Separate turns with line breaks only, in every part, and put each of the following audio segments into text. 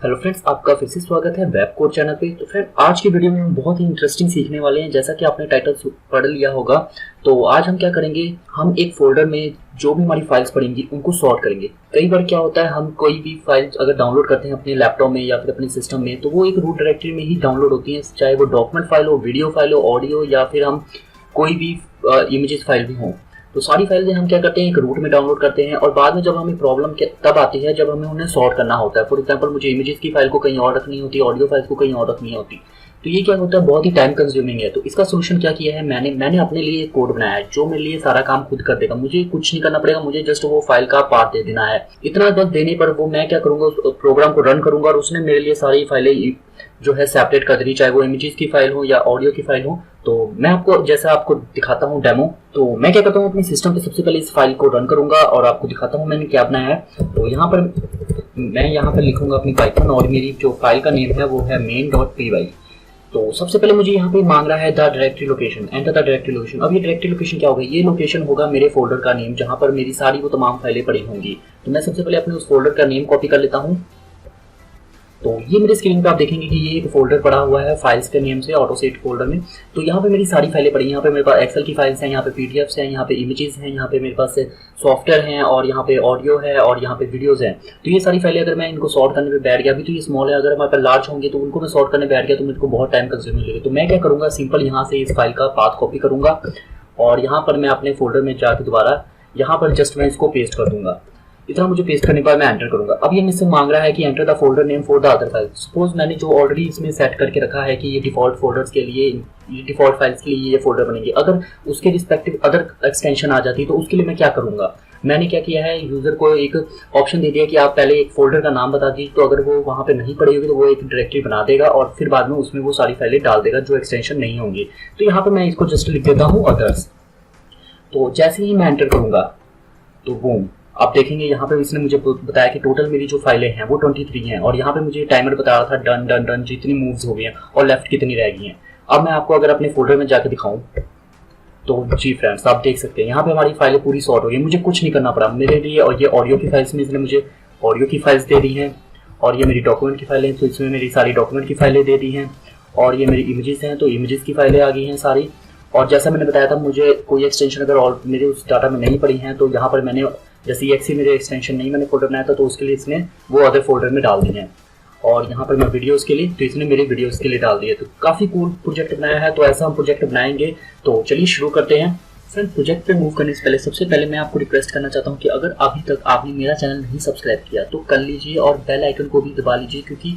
Hello friends, आपका फिर से स्वागत है वेब कोड चैनल पे। तो फ्रेंड, आज की वीडियो में हम बहुत ही इंटरेस्टिंग सीखने वाले हैं। जैसा कि आपने टाइटल पढ़ लिया होगा, तो आज हम क्या करेंगे, हम एक फोल्डर में जो भी हमारी फाइल्स पड़ेंगी उनको सॉर्ट करेंगे। कई बार क्या होता है, हम कोई भी फाइल अगर डाउनलोड करते हैं अपने लैपटॉप में या फिर अपने सिस्टम में, तो वो एक रूट डायरेक्टरी में ही डाउनलोड होती है, चाहे वो डॉक्यूमेंट फाइल हो, वीडियो फाइल हो, ऑडियो या फिर हम कोई भी इमेजेस फाइल भी हो। तो सारी फाइलें हम क्या करते हैं, एक रूट में डाउनलोड करते हैं और बाद में जब हमें प्रॉब्लम तब आती है जब हमें उन्हें सॉर्ट करना होता है। फॉर एग्जांपल, मुझे इमेजेस की फाइल को कहीं और रखनी होती है, ऑडियो फाइल्स को कहीं और रखनी होती, तो ये क्या होता है, बहुत ही टाइम कंज्यूमिंग है। तो इसका सोल्यूशन क्या किया है मैंने अपने लिए एक कोड बनाया है जो मेरे लिए सारा काम खुद कर देगा। मुझे कुछ नहीं करना पड़ेगा, मुझे जस्ट वो फाइल का पार्ट दे देना है। इतना बस देने पर वो मैं क्या करूंगा, उस प्रोग्राम को रन करूंगा और उसने मेरे लिए सारी फाइलें जो है सेपरेट कर देनी, चाहे वो इमेजेस की फाइल हो या ऑडियो की फाइल हो। तो मैं आपको दिखाता हूँ डेमो। तो मैं क्या करता हूँ, अपने सिस्टम पे सबसे पहले इस फाइल को रन करूंगा और आपको दिखाता हूँ मैंने क्या बनाया है। तो मैं यहाँ पर लिखूंगा अपनी पाइथन और मेरी जो फाइल का नेम है वो है main.py। तो सबसे पहले मुझे यहाँ पे मांग रहा है the directory location, enter the directory location. अब ये डायरेक्टरी लोकेशन क्या होगा, ये लोकेशन होगा मेरे फोल्डर का नेम जहाँ पर मेरी सारी वो तमाम फाइलें पड़ी होंगी। तो मैं सबसे पहले अपने उस फोल्डर का नेम कॉपी कर लेता हूँ। तो ये मेरे स्क्रीन पे आप देखेंगे कि ये एक फोल्डर पड़ा हुआ है फाइल्स के नेम से, ऑटोसेट फोल्डर में। तो यहाँ पे मेरी सारी फाइलें पड़ी हैं। यहाँ पे मेरे पास एक्सेल की फाइल्स हैं, यहाँ पे पीडीएफ्स हैं, यहाँ पे इमेजेस हैं, यहाँ पे मेरे पास सॉफ्टवेयर हैं और यहाँ पे ऑडियो है और यहाँ पे वीडियोज हैं। तो ये सारी फाइलें अगर मैं इनको सॉर्ट करने में बैठ गया, अभी तो ये स्मॉल है, अगर हमारे पास लार्ज होंगे तो उनको मैं सॉर्ट करने बैठ गया तो मेरे को बहुत टाइम कंज्यूम लगेगा। तो मैं क्या करूँगा, सिंपल यहाँ से इस फाइल का पाथ कॉपी करूँगा और यहाँ पर मैं अपने फोल्डर में जाकर दोबारा यहाँ पर जस्ट मैं इसको पेस्ट कर दूंगा। इतना मुझे पेस्ट करने के बाद मैं एंटर करूंगा। अब ये मुझसे मांग रहा है कि enter the folder name for the other file. Suppose मैंने जो ऑलरेडी इसमें सेट करके रखा है कि ये डिफॉल्ट फोल्डर्स के लिए, ये डिफॉल्ट फाइल्स के लिए ये फोल्डर बनेंगे, अगर उसके रिस्पेक्टिव अदर एक्सटेंशन आ जाती तो उसके लिए मैं क्या करूंगा। मैंने क्या किया है, यूजर को एक ऑप्शन दे दिया कि आप पहले एक फोल्डर का नाम बता दीजिए, तो अगर वो वहाँ पे नहीं पड़ी होगी तो वो एक डायरेक्टरी बना देगा और फिर बाद में उसमें वो सारी फाइलें डाल देगा जो एक्सटेंशन नहीं होंगी। तो यहाँ पे मैं इसको जस्ट लिख देता हूँ अदर्स। तो जैसे ही मैं एंटर करूंगा तो बूम, आप देखेंगे यहाँ पे इसने मुझे बताया कि टोटल मेरी जो फाइलें हैं वो 23 हैं और यहाँ पे मुझे टाइमर बता रहा था डन डन डन, जितनी मूव्स हो गई हैं और लेफ्ट कितनी रह गई हैं। अब मैं आपको अगर अपने फोल्डर में जाके दिखाऊं तो जी फ्रेंड्स, आप देख सकते हैं यहाँ पे हमारी फाइलें पूरी सॉर्ट हो गई। मुझे कुछ नहीं करना पड़ा मेरे लिए। और ये ऑडियो की फाइल्स में इसने मुझे ऑडियो की फाइल्स दे दी हैं और ये मेरी डॉक्यूमेंट की फाइलें, तो इसमें मेरी सारी डॉक्यूमेंट की फाइलें दे दी हैं और ये मेरी इमेजेस हैं तो इमेजेस की फाइलें आ गई हैं सारी। और जैसा मैंने बताया था, मुझे कोई एक्सटेंशन अगर और मेरे उस डाटा में नहीं पड़ी हैं तो यहाँ पर मैंने जैसे एक्सी मेरे एक्सटेंशन नहीं मैंने फोल्डर बनाया था तो उसके लिए इसने वो अदर फोल्डर में डाल दिए हैं। और यहाँ पर मैं वीडियोस के लिए, तो इसने मेरे वीडियोस के लिए डाल दिए। तो काफ़ी कूल प्रोजेक्ट बनाया है। तो ऐसा हम प्रोजेक्ट बनाएंगे। तो चलिए शुरू करते हैं। फ्रेंड, प्रोजेक्ट पे मूव करने से पहले सबसे पहले मैं आपको रिक्वेस्ट करना चाहता हूँ कि अगर अभी तक आपने मेरा चैनल नहीं सब्सक्राइब किया तो कर लीजिए और बेल आइकन को भी दबा लीजिए, क्योंकि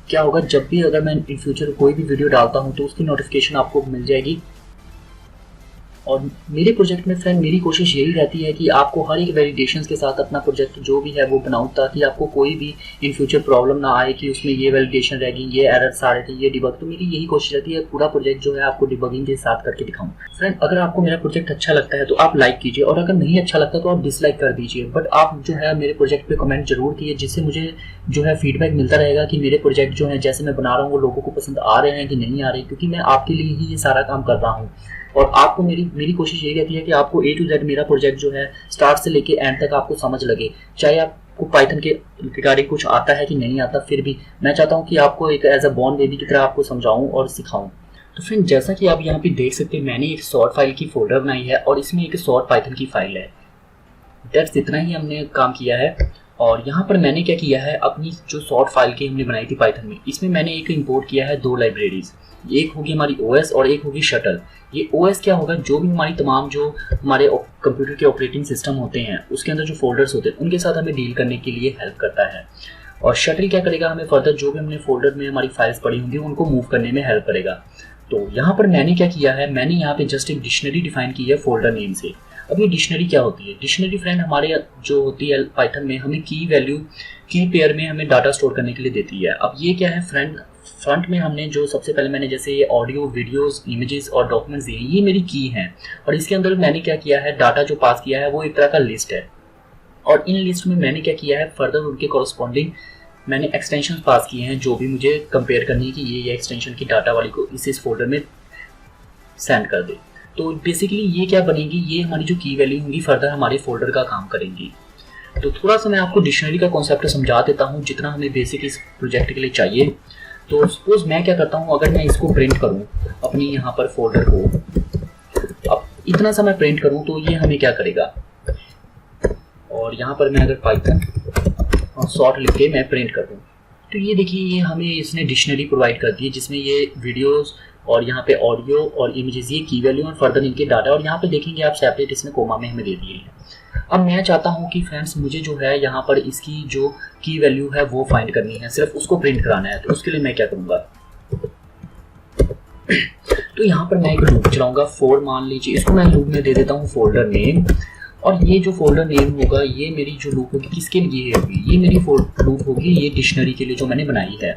क्या होगा, जब भी अगर मैं इन फ्यूचर कोई भी वीडियो डालता हूँ तो उसकी नोटिफिकेशन आपको मिल जाएगी। और मेरे प्रोजेक्ट में फ्रेंड मेरी कोशिश यही रहती है कि आपको हर एक वैलिडेशंस के साथ अपना प्रोजेक्ट जो भी है वो बनाऊं, ताकि आपको कोई भी इन फ्यूचर प्रॉब्लम ना आए कि उसमें ये वैलिडेशन रह गई, ये एरर्स आ रहे थे, ये डिबग। तो मेरी यही कोशिश रहती है पूरा प्रोजेक्ट जो है आपको डिबगिंग के साथ करके दिखाऊं। फ्रेंड, अगर आपको मेरा प्रोजेक्ट अच्छा लगता है तो आप लाइक कीजिए और अगर नहीं अच्छा लगता तो आप डिसलाइक कर दीजिए। बट आप जो है मेरे प्रोजेक्ट पे कमेंट जरूर कीजिए, जिससे मुझे जो है फीडबैक मिलता रहेगा कि मेरे प्रोजेक्ट जो है जैसे मैं बना रहा हूँ वो लोगों को पसंद आ रहे हैं कि नहीं आ रहे, क्योंकि मैं आपके लिए ही ये सारा काम कर रहा हूँ। और आपको मेरी कोशिश यही रहती है कि आपको A to Z मेरा प्रोजेक्ट जो है स्टार्ट से लेके एंड तक आपको समझ लगे। चाहे आपको पाइथन के रिगार्डिंग कुछ आता है कि नहीं आता, फिर भी मैं चाहता हूँ कि आपको एक एज अ बॉर्न बेबी की तरह आपको समझाऊँ और सिखाऊँ। तो फ्रेंड, जैसा कि आप यहाँ पे देख सकते हैं, मैंने एक सॉर्ट फाइल की फोल्डर बनाई है और इसमें एक सॉर्ट पाइथन की फाइल है। दैट्स इतना ही हमने काम किया है। और यहाँ पर मैंने क्या किया है, अपनी जो सॉर्ट फाइल की हमने बनाई थी पाइथन में, इसमें मैंने एक इंपोर्ट किया है 2 लाइब्रेरीज। एक होगी हमारी OS और एक होगी शटल। ये OS क्या होगा, जो भी हमारी तमाम जो हमारे कंप्यूटर के ऑपरेटिंग सिस्टम होते हैं उसके अंदर जो फोल्डर्स होते हैं उनके साथ हमें डील करने के लिए हेल्प करता है। और शटल क्या करेगा, हमें फर्दर जो भी हमने फोल्डर में हमारी फाइल्स पड़ी होंगी उनको मूव करने में हेल्प करेगा। तो यहाँ पर मैंने क्या किया है, मैंने यहाँ पे जस्ट एक डिक्शनरी डिफाइन की है फोल्डर नेम से। अब ये डिक्शनरी क्या होती है, डिक्शनरी फ्रेंड हमारे जो होती है पाइथन में हमें की वैल्यू की पेयर में हमें डाटा स्टोर करने के लिए देती है। अब ये क्या है फ्रेंड, फ्रंट में हमने जो सबसे पहले मैंने जैसे ये ऑडियो, वीडियोस, इमेजेस और डॉक्यूमेंट्स दिए, ये मेरी की हैं। और इसके अंदर मैंने क्या किया है, डाटा जो पास किया है वो एक तरह का लिस्ट है। और इन लिस्ट में मैंने क्या किया है, फर्दर उनके कॉरस्पॉन्डिंग मैंने एक्सटेंशन पास किए हैं जो भी मुझे कंपेयर करनी है कि ये एक्सटेंशन की डाटा वाली को इस फोल्डर में सेंड कर दे। तो बेसिकली ये क्या बनेगी, ये हमारी जो की वैल्यू होंगी फर्दर हमारे फोल्डर का काम करेंगी। तो थोड़ा सा मैं आपको डिक्शनरी का कॉन्सेप्ट समझा देता हूँ जितना हमें बेसिक इस प्रोजेक्ट के लिए चाहिए। तो सपोज मैं क्या करता हूँ, अगर मैं इसको प्रिंट करूँ अपनी यहाँ पर फोल्डर को, अब इतना सा मैं प्रिंट करूँ तो ये हमें क्या करेगा, और यहाँ पर मैं अगर पाइथन शॉर्ट लिख के मैं प्रिंट कर दूँ तो ये देखिए ये हमें इसने डिक्शनरी प्रोवाइड कर दी है जिसमें ये वीडियोस और यहाँ पे ऑडियो और इमेजेस, ये की वैल्यू और फर्दर इनके डाटा, और यहाँ पे देखेंगे आप सेपरेट इसमें कोमा में हमें दे दिए हैं। अब मैं चाहता हूँ कि फ्रेंड्स मुझे जो है यहाँ पर इसकी जो की वैल्यू है वो फाइंड करनी है, सिर्फ उसको प्रिंट कराना है। तो उसके लिए मैं क्या करूँगा, तो यहाँ पर मैं एक लूप चलाऊंगा फॉर, मान लीजिए इसको मैं लूप में दे देता हूँ फोल्डर नेम, और ये जो फोल्डर नेम होगा ये मेरी जो लूप होगी किसके लिए होगी, ये मेरी लूप होगी ये डिक्शनरी के लिए जो मैंने बनाई है।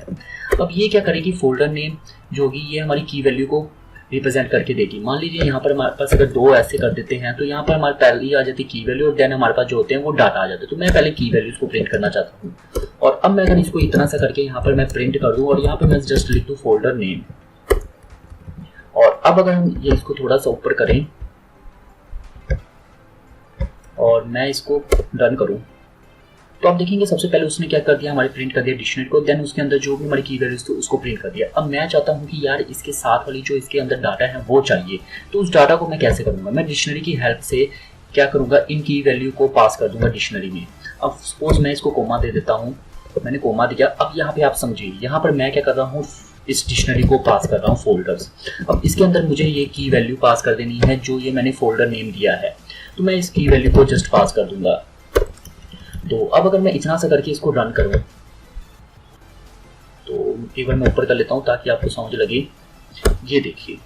अब ये क्या करेगी, फोल्डर नेम जो होगी ये हमारी की वैल्यू को रिप्रेजेंट करके देगी। मान लीजिए यहाँ पर हमारे पास अगर 2 ऐसे कर देते हैं तो यहाँ पर हमारे पहले आ जाती की वैल्यू और देन हमारे पास जो होते हैं वो डाटा आ जाते हैं। तो मैं पहले की वैल्यूज को प्रिंट करना चाहता हूँ, और अब मैं अगर इसको इतना सा करके यहाँ पर मैं प्रिंट कर दूँ और यहाँ पर मैं जस्ट लिख दूँ फोल्डर नेम, और अब अगर हम ये इसको थोड़ा सा ऊपर करें और मैं इसको रन करूं तो आप देखेंगे सबसे पहले उसने क्या कर दिया, हमारे प्रिंट कर दिया डिक्शनरी को, देन उसके अंदर जो भी हमारी की वैल्यूज थी उसको प्रिंट कर दिया। अब मैं चाहता हूं कि यार इसके साथ वाली जो इसके अंदर डाटा है वो चाहिए, तो उस डाटा को मैं कैसे करूंगा, मैं डिक्शनरी की हेल्प से क्या करूंगा, इन की वैल्यू को पास कर दूंगा डिक्शनरी में। अब सपोज मैं इसको कोमा दे देता हूँ, मैंने कोमा दिया। अब यहाँ पे आप समझिए यहाँ पर मैं क्या कर रहा हूँ, इस डिक्शनरी को पास कर रहा हूँ फोल्डर्स। अब इसके अंदर मुझे ये की वैल्यू पास कर देनी है जो ये मैंने फोल्डर नेम दिया है, तो मैं इस की वैल्यू को जस्ट पास कर दूंगा। तो अब अगर मैं इतना सा करके इसको रन करूं तो एक बार मैं ऊपर कर लेता हूं ताकि आपको समझ लगे। ये देखिए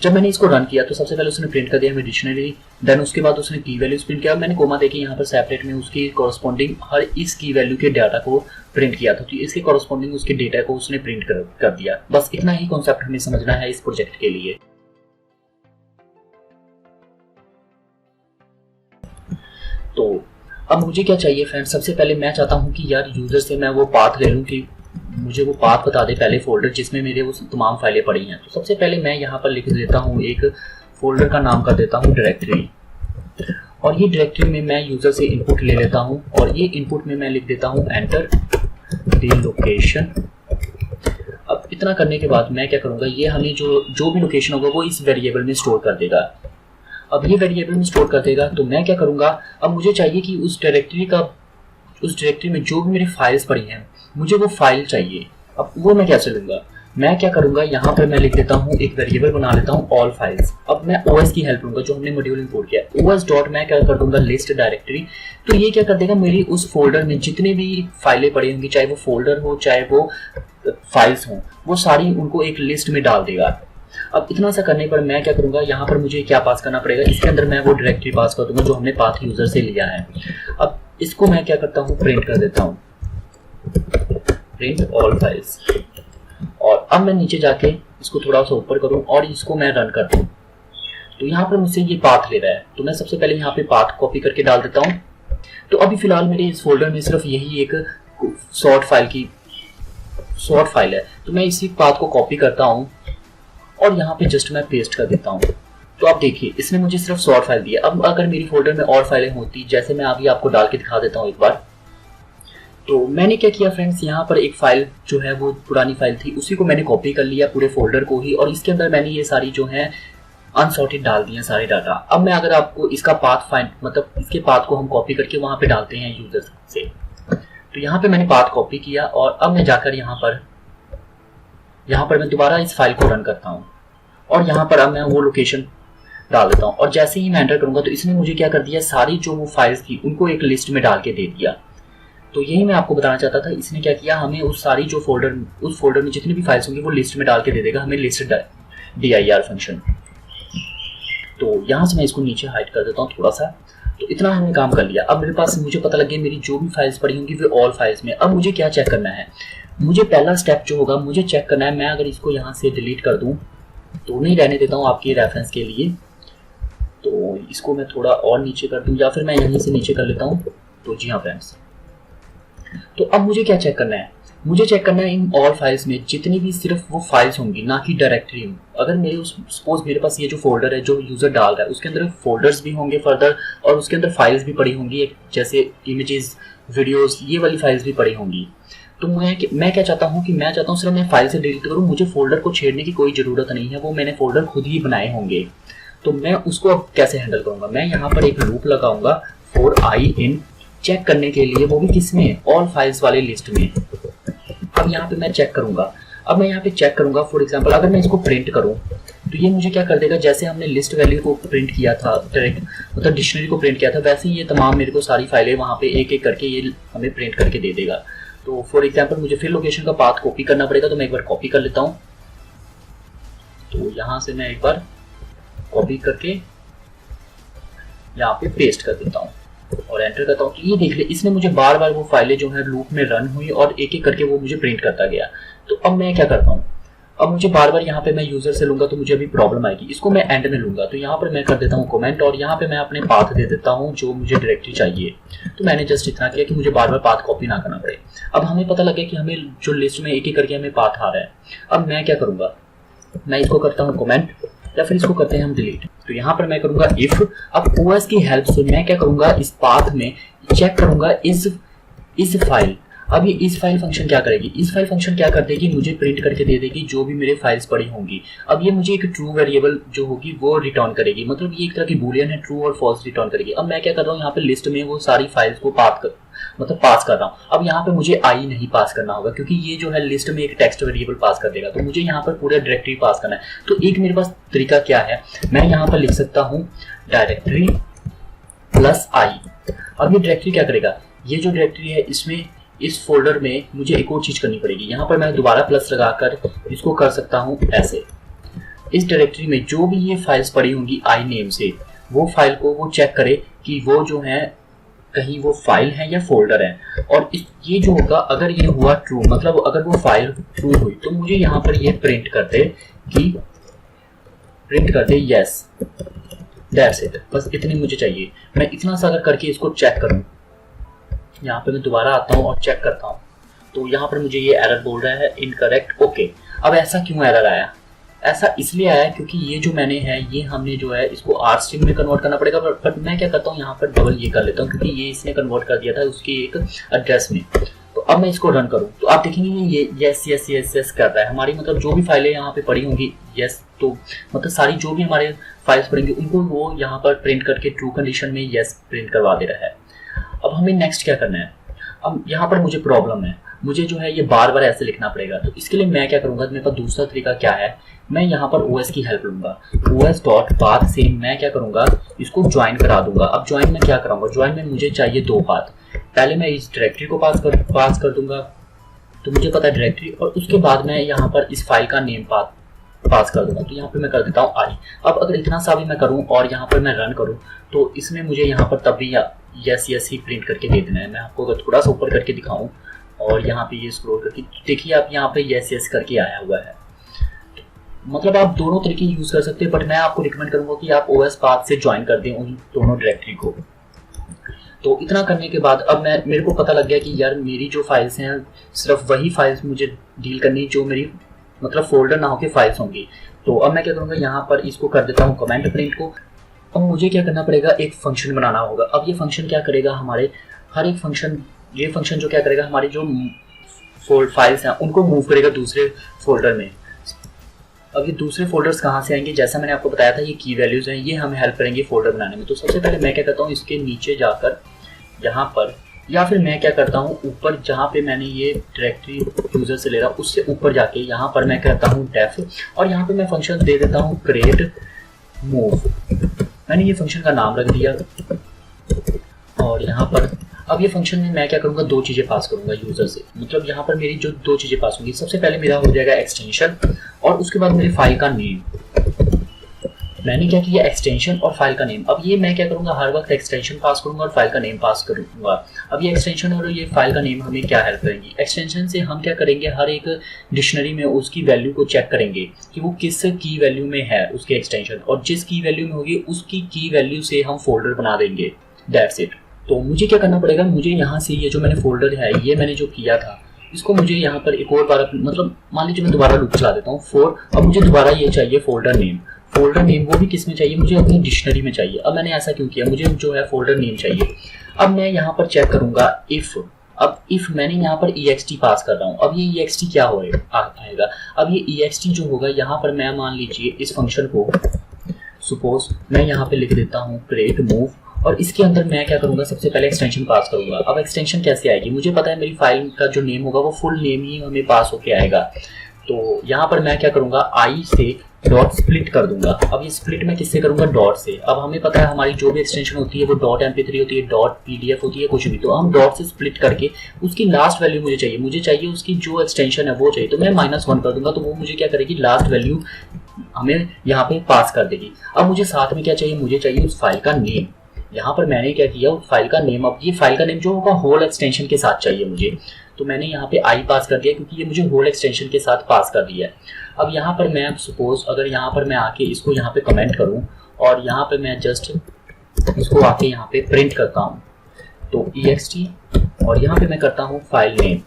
जब मैंने इसको रन किया तो सबसे पहले उसने प्रिंट कर दिया हमें डिक्शनरी, देन उसके बाद उसने की वैल्यूज प्रिंट किया। मैंने कोमा देके यहाँ पर सेपरेट में उसकी कॉरस्पॉन्डिंग हर इस की वैल्यू के डाटा को प्रिंट किया था, तो इसके कॉरस्पॉन्डिंग उसके डेटा को उसने प्रिंट कर दिया। बस इतना ही कॉन्सेप्ट हमें समझना है इस प्रोजेक्ट के लिए। तो अब मुझे क्या चाहिए फ्रेंड्स, सबसे पहले मैं चाहता हूं कि यार यूजर से मैं वो पाथ ले लूं कि मुझे वो पाथ बता दे पहले फोल्डर जिसमें मेरे वो तमाम फाइलें पड़ी हैं। तो सबसे पहले मैं यहाँ पर लिख देता हूँ एक फोल्डर का नाम कर देता हूँ डायरेक्टरी, और ये डायरेक्टरी में मैं यूजर से इनपुट ले लेता हूँ, और ये इनपुट में मैं लिख देता हूँ एंटर द लोकेशन। अब इतना करने के बाद मैं क्या करूँगा, ये हमें जो भी लोकेशन होगा वो इस वेरिएबल में स्टोर कर देगा। अब ये वेरिएबल में स्टोर कर देगा तो मैं क्या करूँगा, अब मुझे चाहिए कि उस डायरेक्टरी में जो भी मेरी फाइल्स पड़ी हैं मुझे वो फाइल चाहिए। अब वो मैं कैसे लूँगा, मैं क्या करूँगा, यहाँ पर मैं लिख देता हूँ एक वेरिएबल बना लेता हूँ ऑल फाइल्स। अब मैं ओएस की हेल्प लूँगा जो हमने मॉड्यूल इंपोर्ट किया, ओएस डॉट मैं क्या कर दूंगा लिस्ट डायरेक्टरी। तो ये क्या कर देगा, मेरी उस फोल्डर में जितने भी फाइलें पड़ी होंगी, चाहे वो फोल्डर हो चाहे वो फाइल्स हों, वो सारी उनको एक लिस्ट में डाल देगा। अब इतना सा करने पर मैं क्या करूंगा, यहाँ पर मुझे क्या पास करना पड़ेगा, इसके अंदर मैं वो डायरेक्टरी पास कर दूंगा जो हमने पाथ यूजर से लिया है। अब इसको मैं क्या करता हूँ, प्रिंट कर देता हूँ, प्रिंट ऑल फाइल्स, और अब मैं नीचे जाके इसको थोड़ा सा ऊपर करूँ और इसको मैं रन कर दूँ। तो यहाँ पर मुझसे ये पाथ ले रहा है, तो मैं सबसे पहले यहाँ पे पाथ कॉपी करके डाल देता हूँ। तो अभी फिलहाल मेरे इस फोल्डर में सिर्फ यही एक शॉर्ट फाइल है, तो मैं इसी पाथ को कॉपी करता हूँ और यहाँ पे जस्ट मैं पेस्ट कर देता हूँ। तो आप देखिए इसने मुझे सिर्फ शॉर्ट फाइल दिया। अब अगर मेरी फोल्डर में और फाइलें होती, जैसे मैं अभी आपको डाल के दिखा देता हूँ एक बार। तो मैंने क्या किया फ्रेंड्स, यहाँ पर एक फाइल जो है वो पुरानी फाइल थी, उसी को मैंने कॉपी कर लिया पूरे फोल्डर को ही, और इसके अंदर मैंने ये सारी जो है अनसॉर्टेड डाल दिए सारे डाटा। अब मैं अगर आपको इसका पाथ फाइंड, मतलब इसके पाथ को हम कॉपी करके वहाँ पे डालते हैं यूजर से। तो यहाँ पे मैंने पाथ कॉपी किया और अब मैं जाकर यहाँ पर मैं दोबारा इस फाइल को रन करता हूँ, और यहाँ पर अब मैं वो लोकेशन डाल देता हूँ। और जैसे ही मैं एंटर करूंगा तो इसने मुझे क्या कर दिया, सारी जो वो फाइल्स थी उनको एक लिस्ट में डाल के दे दिया। तो यही मैं आपको बताना चाहता था, इसने क्या किया, हमें उस सारी जो उस फोल्डर में जितनी भी फाइल्स होंगी वो लिस्ट में डाल के दे देगा हमें, लिस्ट dir फंक्शन। तो यहाँ से मैं इसको नीचे हाइड कर देता हूँ थोड़ा सा। तो इतना हमने काम कर लिया। अब मेरे पास मुझे पता लग गया मेरी जो भी फाइल्स पड़ी होंगी वो ऑल फाइल्स में। अब मुझे क्या चेक करना है, मुझे पहला स्टेप जो होगा मुझे चेक करना है, मैं अगर इसको यहाँ से डिलीट कर दूँ तो नहीं रहने देता हूँ आपके रेफरेंस के लिए। तो इसको मैं थोड़ा और नीचे कर दूँ या फिर मैं यहीं से नीचे कर लेता हूँ। तो जी हाँ फ्रेंड्स, तो अब मुझे क्या चेक करना है, मुझे चेक करना है इन ऑल फाइल्स में जितनी भी सिर्फ वो फाइल्स होंगी, ना कि डायरेक्टरी हो। अगर मेरे सपोज मेरे पास ये जो फोल्डर है जो यूजर डाल रहा है उसके अंदर फोल्डर्स भी होंगे फर्दर, और उसके अंदर फाइल्स भी पड़ी होंगी, जैसे इमेजेस, वीडियोस, ये वाली फाइल्स भी पड़ी होंगी। तो मैं क्या चाहता हूँ कि मैं चाहता हूँ सिर्फ मैं फाइल से डिलीट करूँ, मुझे फोल्डर को छेड़ने की कोई ज़रूरत नहीं है, वो मैंने फोल्डर खुद ही बनाए होंगे। तो मैं उसको अब कैसे हैंडल करूँगा, मैं यहाँ पर एक लूप लगाऊंगा फॉर आई इन चेक करने के लिए, वो भी किसमें, ऑल फाइल्स वाले लिस्ट में। अब यहाँ पे मैं चेक करूँगा, अब मैं यहाँ पे चेक करूँगा फॉर एग्जाम्पल अगर मैं इसको प्रिंट करूँ तो ये मुझे क्या कर देगा, जैसे हमने लिस्ट वैल्यू को प्रिंट किया था डायरेक्ट, मतलब डिक्शनरी को प्रिंट किया था, वैसे ही ये तमाम मेरे को सारी फाइलें वहाँ पे एक एक करके ये हमें प्रिंट करके दे देगा। तो फॉर एग्जाम्पल मुझे फिर लोकेशन का पाथ कॉपी करना पड़ेगा, तो मैं एक बार कॉपी कर लेता हूँ। तो यहाँ से मैं एक बार कॉपी करके यहाँ पे पेस्ट कर देता हूँ और एंटर करता हूँ। तो ये देख ले, इसने मुझे बार बार वो फाइलें जो है लूप में रन हुई और एक एक करके वो मुझे प्रिंट करता गया। तो अब मैं क्या करता हूँ, अब मुझे बार बार यहाँ पे मैं यूजर से लूंगा तो मुझे अभी प्रॉब्लम आएगी, इसको मैं एंड में लूंगा। तो यहाँ पर मैं कर देता हूँ कमेंट और यहाँ पे मैं अपने पाथ दे देता हूँ जो मुझे डायरेक्टली चाहिए। तो मैंने जस्ट इतना किया कि मुझे बार बार पाथ कॉपी ना करना पड़े। अब हमें पता लगे कि हमें जो लिस्ट में एक एक करके हमें पाथ आ रहा है। अब मैं क्या करूँगा, मैं इसको करता हूँ कमेंट या फिर इसको करते हैं हम डिलीट। तो यहाँ पर मैं करूँगा इफ, अब ओएस की हेल्प से मैं क्या करूँगा, इस पाथ में चेक करूँगा इस फाइल। अब ये इस फाइल फंक्शन क्या करेगी, इस फाइल फंक्शन क्या कर देगी, मुझे प्रिंट करके दे देगी जो भी मेरे फाइल्स पड़ी होंगी। अब ये मुझे एक ट्रू वेरिएबल जो होगी वो रिटर्न करेगी, मतलब ये एक तरह की बूलियन है, ट्रू और फॉल्स रिटर्न करेगी। अब मैं क्या कर रहा हूँ, यहाँ पे लिस्ट में वो सारी फाइल्स को पास कर रहा हूँ। अब यहाँ पे मुझे आई नहीं पास करना होगा क्योंकि ये जो है लिस्ट में एक टेक्स्ट वेरिएबल पास कर देगा, तो मुझे यहाँ पर पूरा डायरेक्टरी पास करना है। तो एक मेरे पास तरीका क्या है, मैं यहाँ पर लिख सकता हूँ डायरेक्टरी प्लस आई। अब ये डायरेक्टरी क्या करेगा, ये जो डायरेक्टरी है इसमें इस फोल्डर में मुझे एक और चीज करनी पड़ेगी। यहाँ पर मैं दोबारा प्लस लगाकर इसको कर सकता हूँ ऐसे, इस डायरेक्टरी में जो भी ये फाइल्स पड़ी होंगी आई नेम से, वो फाइल को वो चेक करे कि वो जो है कहीं वो फाइल है या फोल्डर है। और ये जो होगा, अगर ये हुआ ट्रू, मतलब अगर वो फाइल ट्रू हुई तो मुझे यहाँ पर ये प्रिंट कर दे यस, दैट्स इट, बस इतनी मुझे चाहिए। मैं इतना सा अगर करके इसको चेक करूँ, यहाँ पे मैं दोबारा आता हूँ और चेक करता हूँ, तो यहाँ पर मुझे ये एरर बोल रहा है इनकरेक्ट। ओके, अब ऐसा क्यों एरर आया, ऐसा इसलिए आया क्योंकि ये जो मैंने है ये हमने जो है इसको आर स्ट्रिंग में कन्वर्ट करना पड़ेगा। बट मैं क्या करता हूँ, यहाँ पर डबल ये कर लेता हूँ क्योंकि ये इसने कन्वर्ट कर दिया था उसकी एक एड्रेस में। तो अब मैं इसको रन करूँ तो आप देखेंगे ये यस यस यस यस कर रहा है हमारी, मतलब जो भी फाइलें यहाँ पे पड़ी होंगी यस, तो मतलब सारी जो भी हमारे फाइल्स पड़ेंगी उनको वो यहाँ पर प्रिंट करके ट्रू कंडीशन में यस प्रिंट करवा दे रहा है। अब हमें नेक्स्ट क्या करना है, अब यहाँ पर मुझे प्रॉब्लम है, मुझे जो है ये बार बार ऐसे लिखना पड़ेगा। तो इसके लिए मैं क्या करूँगा, मेरे पास दूसरा तरीका क्या है, मैं यहाँ पर OS की हेल्प लूंगा। os.path से मैं क्या करूँगा, इसको ज्वाइन करा दूंगा। अब ज्वाइन में क्या कराऊंगा, ज्वाइन में मुझे चाहिए दो पाथ। पहले मैं इस डायरेक्टरी को पास कर दूंगा, तो मुझे पता है डायरेक्टरी, और उसके बाद मैं यहाँ पर इस फाइल का नेम पास कर दूंगा। तो यहाँ पे मैं कर देता हूँ आई। अब अगर इतना सा भी मैं करूँ और यहाँ पर मैं रन करूँ तो इसमें मुझे यहाँ पर तब भी यस यस ही प्रिंट करके दे देना है। मैं आपको अगर थोड़ा सा ऊपर करके दिखाऊं और यहाँ पे ये स्क्रॉल करके देखिए, आप यहाँ पे यस यस करके आया हुआ है। मतलब आप दोनों तरीके यूज कर सकते हैं, बट मैं आपको रिकमेंड करूंगा कि आप OS पाथ से ज्वाइन कर दें उन दोनों डायरेक्टरी को। तो इतना करने के बाद अब मेरे को पता लग गया कि यार मेरी जो फाइल्स हैं सिर्फ वही फाइल्स मुझे डील करनी जो मेरी मतलब फोल्डर ना होके फाइल्स होंगी। तो अब मैं क्या करूँगा, यहाँ पर इसको कर देता हूँ कमेंट प्रिंट को। अब मुझे क्या करना पड़ेगा, एक फंक्शन बनाना होगा। अब ये फंक्शन क्या करेगा, हमारे हर एक फंक्शन, ये फंक्शन जो क्या करेगा, हमारी जो फाइल्स हैं उनको मूव करेगा दूसरे फोल्डर में। अब ये दूसरे फोल्डर्स कहाँ से आएंगे, जैसा मैंने आपको बताया था ये की वैल्यूज हैं, ये हमें हेल्प करेंगे फोल्डर बनाने में। तो सबसे पहले मैं क्या करता हूँ, इसके नीचे जाकर यहाँ पर, या फिर मैं क्या करता हूँ ऊपर जहाँ पे मैंने ये डायरेक्टरी यूजर से ले रहा हूँ उससे ऊपर जाके यहाँ पर मैं करता हूँ डेफ, और यहाँ पे मैं फंक्शन दे देता हूँ क्रिएट मूव। मैंने ये फंक्शन का नाम रख दिया और यहाँ पर अब ये फंक्शन में मैं क्या करूँगा, दो चीज़ें पास करूँगा यूज़र से। मतलब यहाँ पर मेरी जो दो चीज़ें पास होंगी, सबसे पहले मेरा हो जाएगा एक्सटेंशन और उसके बाद मेरी फाइल का नेम। मैंने क्या किया, एक्सटेंशन और फाइल का नेम। अब ये मैं क्या करूँगा, हर वक्त एक्सटेंशन पास करूँगा और फाइल का नेम पास करूँगा। अब ये एक्सटेंशन और ये फाइल का नेम हमें क्या हेल्प करेंगी, एक्सटेंशन से हम क्या करेंगे, हर एक डिक्शनरी में उसकी वैल्यू को चेक करेंगे कि वो किस की वैल्यू में है उसके एक्सटेंशन, और जिस की वैल्यू में होगी उसकी की वैल्यू से हम फोल्डर बना देंगे। That's it. तो मुझे क्या करना पड़ेगा, मुझे यहाँ से ये जो मैंने फोल्डर है, ये मैंने जो किया था इसको मुझे यहाँ पर एक और बार मतलब मान लीजिए मैं दोबारा लूप चला देता हूँ 4। अब मुझे दोबारा ये चाहिए फोल्डर नेम। फोल्डर नेम वो भी किस में चाहिए, मुझे अपनी डिक्शनरी में चाहिए। अब मैंने ऐसा क्यों किया, मुझे जो है फोल्डर नेम चाहिए। अब मैं यहाँ पर चेक करूंगा इफ। अब इफ मैंने यहाँ पर ext पास कर रहा हूँ, अब ये ext क्या आएगा। अब ये ext जो होगा यहाँ पर मैं मान लीजिए इस फंक्शन को सपोज मैं यहाँ पे लिख देता हूँ create move, और इसके अंदर मैं क्या करूंगा, सबसे पहले एक्सटेंशन पास करूंगा। अब एक्सटेंशन कैसे आएगी, मुझे पता है मेरी फाइल का जो नेम होगा वो फुल नेम ही हमें पास होके आएगा। तो यहाँ पर मैं क्या करूंगा, आई से डॉट स्प्लिट कर दूंगा। अब ये स्प्लिट मैं किससे करूंगा, डॉट से। अब हमें पता है हमारी जो भी एक्सटेंशन होती है वो डॉट MP3 होती है, डॉट PDF होती है, कुछ भी। तो हम डॉट से स्प्लिट करके उसकी लास्ट वैल्यू मुझे चाहिए उसकी जो एक्सटेंशन है वो चाहिए। तो मैं -1 कर दूंगा, तो वो मुझे क्या करेगी, लास्ट वैल्यू हमें यहाँ पे पास कर देगी। अब मुझे साथ में क्या चाहिए, मुझे चाहिए उस फाइल का नेम। यहाँ पर मैंने क्या किया, उस फाइल का नेम। अब ये फाइल का नेम जो होगा होल एक्सटेंशन के साथ चाहिए मुझे, तो मैंने यहाँ पे आई पास कर दिया क्योंकि ये मुझे होल एक्सटेंशन के साथ पास कर दिया है। अब यहाँ पर मैं सपोज अगर यहाँ पर मैं आके इसको यहाँ पे कमेंट करूँ और यहाँ पे मैं जस्ट इसको आके यहाँ पे प्रिंट करता हूँ, तो ext और यहाँ पे मैं करता हूँ फाइल नेम।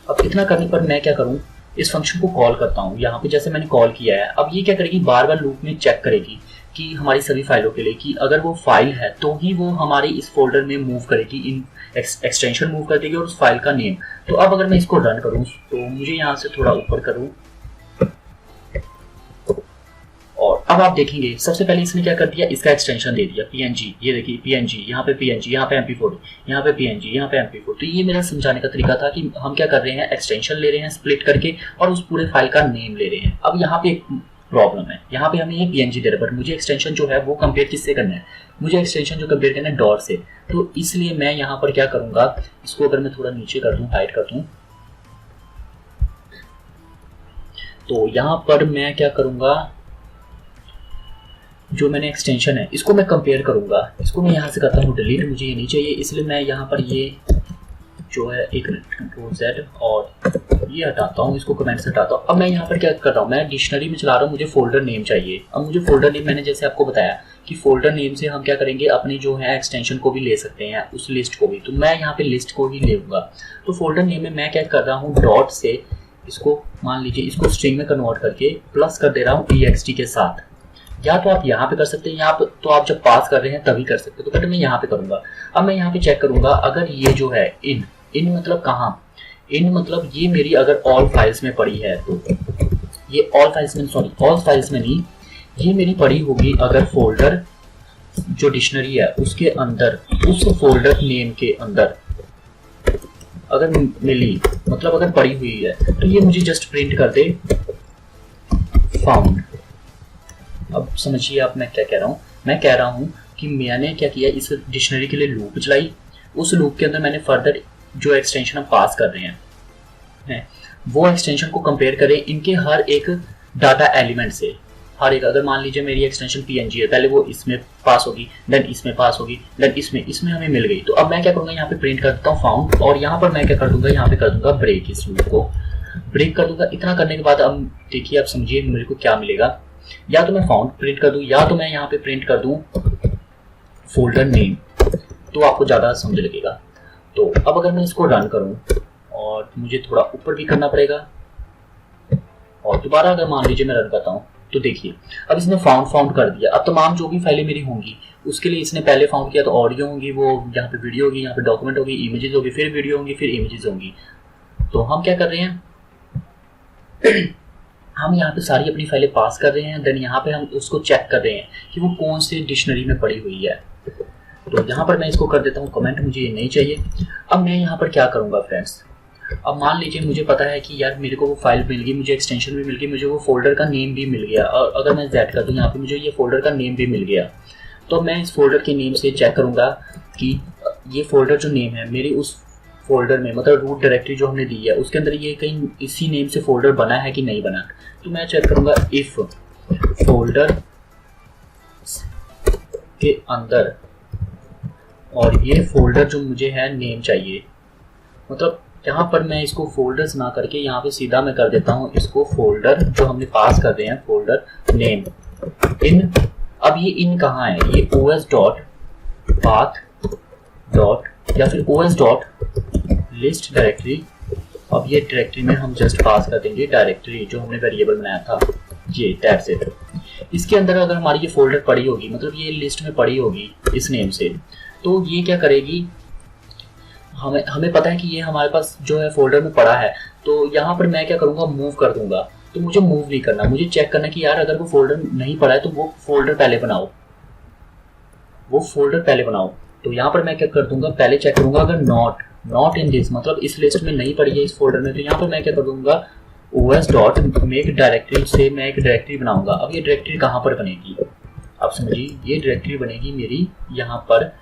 अब इतना करने पर मैं क्या करूँ, इस फंक्शन को कॉल करता हूँ यहाँ पे, जैसे मैंने कॉल किया है। अब ये क्या करेगी, बार बार लूप में चेक करेगी कि हमारी सभी फाइलों के लिए कि अगर वो फाइल है तो ही वो हमारे इस फोल्डर में मूव करेगी, इन एक्सटेंशन मूव कर देगी और उस फाइल का नेम। तो अब अगर मैं इसको रन करूँ तो मुझे यहाँ से थोड़ा ऊपर करूँ और अब आप देखेंगे सबसे पहले इसने क्या कर दिया, इसका एक्सटेंशन दे दिया PNG। ये देखिए PNG, यहाँ पे PNG, यहाँ पे MP4, यहाँ पे PNG, यहाँ पे MP4। तो ये मेरा समझाने का तरीका था कि हम क्या कर रहे हैं, एक्सटेंशन ले रहे हैं स्प्लिट करके और उस पूरे फाइल का नेम ले रहे हैं। अब यहाँ पे एक प्रॉब्लम है, यहाँ पे हमें ये PNG दे रहा है, बट मुझे एक्सटेंशन जो है वो कंपेयर किससे करना है, मुझे एक्सटेंशन जो कंपेयर करना है डॉट से। तो इसलिए मैं यहाँ पर क्या करूँगा, इसको अगर मैं थोड़ा नीचे कर दूँ, हाइड कर दूँ, तो यहाँ पर मैं क्या करूँगा, जो मैंने एक्सटेंशन है इसको मैं कंपेयर करूंगा। इसको मैं यहाँ से करता हूँ डिलीट, मुझे ये नहीं चाहिए, इसलिए मैं यहाँ पर ये जो है एक Ctrl Z और ये हटाता हूँ, इसको कमेंट से हटाता हूँ। अब मैं यहाँ पर क्या कर रहा हूँ, मैं डिक्शनरी में चला रहा हूँ, मुझे फोल्डर नेम चाहिए। अब मुझे फोल्डर नेम, मैंने जैसे आपको बताया कि फोल्डर नेम से हम क्या करेंगे, अपनी जो है एक्सटेंशन को भी ले सकते हैं, उस लिस्ट को भी। तो मैं यहाँ पे लिस्ट को ही लूंगा। तो फोल्डर नेम में मैं क्या कर रहा हूँ, डॉट से इसको मान लीजिए इसको स्ट्रिंग में कन्वर्ट करके प्लस कर दे रहा हूँ ext के साथ। या तो आप यहाँ पे कर सकते हैं, यहाँ पे तो आप जब पास कर रहे हैं तभी कर सकते हैं, तो बट मैं यहाँ पे करूंगा। अब मैं यहाँ पे चेक करूंगा, अगर ये जो है इन मतलब कहाँ, इन मतलब ये मेरी अगर ऑल फाइल्स में पड़ी है, तो ये ऑल फाइल्स में नहीं, ये मेरी पड़ी होगी अगर फोल्डर जो डिक्शनरी है उसके अंदर, उस फोल्डर नेम के अंदर अगर मिली, मतलब अगर पड़ी हुई है, तो ये मुझे जस्ट प्रिंट कर दे फाउंड। अब समझिए आप मैं क्या कह रहा हूँ, मैं कह रहा हूँ कि मैंने क्या किया, इस डिक्शनरी के लिए लूप चलाई, उस लूप के अंदर मैंने फर्दर जो एक्सटेंशन हम पास कर रहे हैं वो एक्सटेंशन को कंपेयर करें इनके हर एक डाटा एलिमेंट से। हर एक, अगर मान लीजिए मेरी एक्सटेंशन PNG है, पहले वो इसमें पास होगी, देन इसमें पास होगी, देन इसमें हमें मिल गई। तो अब मैं क्या करूँगा, यहाँ पे प्रिंट कर देता हूँ फाउंड, और यहाँ पर मैं क्या कर दूंगा, यहाँ पे कर दूंगा ब्रेक, इस लूप को ब्रेक कर दूंगा। इतना करने के बाद अब देखिए, आप समझिए मेरे को क्या मिलेगा, या तो मैं फाउंड प्रिंट कर दूं, या तो मैं यहाँ पे प्रिंट कर दूं फोल्डर नेम, तो आपको ज़्यादा समझ लगेगा। तो अब अगर मैं इसको रन करूं, और मुझे थोड़ा ऊपर भी करना पड़ेगा, और दोबारा अगर मान लीजिए मैं रन करता हूं, तो देखिए अब इसने फाउंड कर दिया। अब तमाम जो भी फाइलें मेरी होंगी उसके लिए इसने पहले फाउंड किया, तो ऑडियो होंगी, वो यहाँ पे वीडियो होगी, यहाँ पे डॉक्यूमेंट होगी, इमेजेस होगी, फिर वीडियो होंगी, फिर इमेजेस होंगी। तो हम क्या कर रहे हैं, हम यहाँ पे सारी अपनी फाइलें पास कर रहे हैं, देन यहाँ पे हम उसको चेक कर रहे हैं कि वो कौन से डिक्शनरी में पड़ी हुई है। तो यहाँ पर मैं इसको कर देता हूँ कमेंट, मुझे ये नहीं चाहिए। अब मैं यहाँ पर क्या करूँगा फ्रेंड्स, अब मान लीजिए मुझे पता है कि यार मेरे को वो फाइल मिल गई, मुझे एक्सटेंशन भी मिल गई, मुझे वो फोल्डर का नेम भी मिल गया, और अगर मैं Z कर दूँ यहाँ पे मुझे ये फोल्डर का नेम भी मिल गया। तो मैं इस फोल्डर के नेम से चेक करूँगा कि ये फोल्डर जो नेम है मेरी उस फोल्डर में, मतलब रूट डायरेक्टरी जो हमने दी है उसके अंदर ये कहीं इसी नेम से फोल्डर बना है कि नहीं बना। तो मैं चेक करूंगा इफ फोल्डर के अंदर, और ये फोल्डर जो मुझे है नेम चाहिए, मतलब यहाँ पर मैं इसको फोल्डर्स ना करके यहाँ पे सीधा मैं कर देता हूँ इसको फोल्डर जो हमने पास कर रहे हैं, फोल्डर नेम इन। अब ये इन कहाँ है, ये os डॉट पाथ डॉट या फिर os डॉट लिस्ट डायरेक्टरी अब ये डायरेक्टरी में हम जस्ट पास कर देंगे डायरेक्टरी जो हमने वेरिएबल बनाया था, ये दैट्स इट। इसके अंदर अगर हमारी ये फोल्डर पड़ी होगी, मतलब ये लिस्ट में पड़ी होगी इस नेम से, तो ये क्या करेगी, हमें पता है कि ये हमारे पास जो है फोल्डर में पड़ा है, तो यहाँ पर मैं क्या करूँगा, मूव कर दूंगा। तो मुझे मूव नहीं करना, मुझे चेक करना कि यार अगर वो फोल्डर नहीं पड़ा है तो वो फोल्डर पहले बनाओ, वो फोल्डर पहले बनाओ। तो यहाँ पर मैं क्या कर दूंगा, पहले चेक करूंगा अगर नॉट इन दिस, मतलब इस लिस्ट में नहीं पड़ी है इस फोल्डर में, तो यहाँ पर मैं क्या कर दूंगा, os डॉट मेक डायरेक्टरी से मैं एक डायरेक्टरी बनाऊंगा। अब ये डायरेक्टरी कहाँ पर बनेगी, अब समझिए, ये डायरेक्टरी बनेगी मेरी यहाँ पर।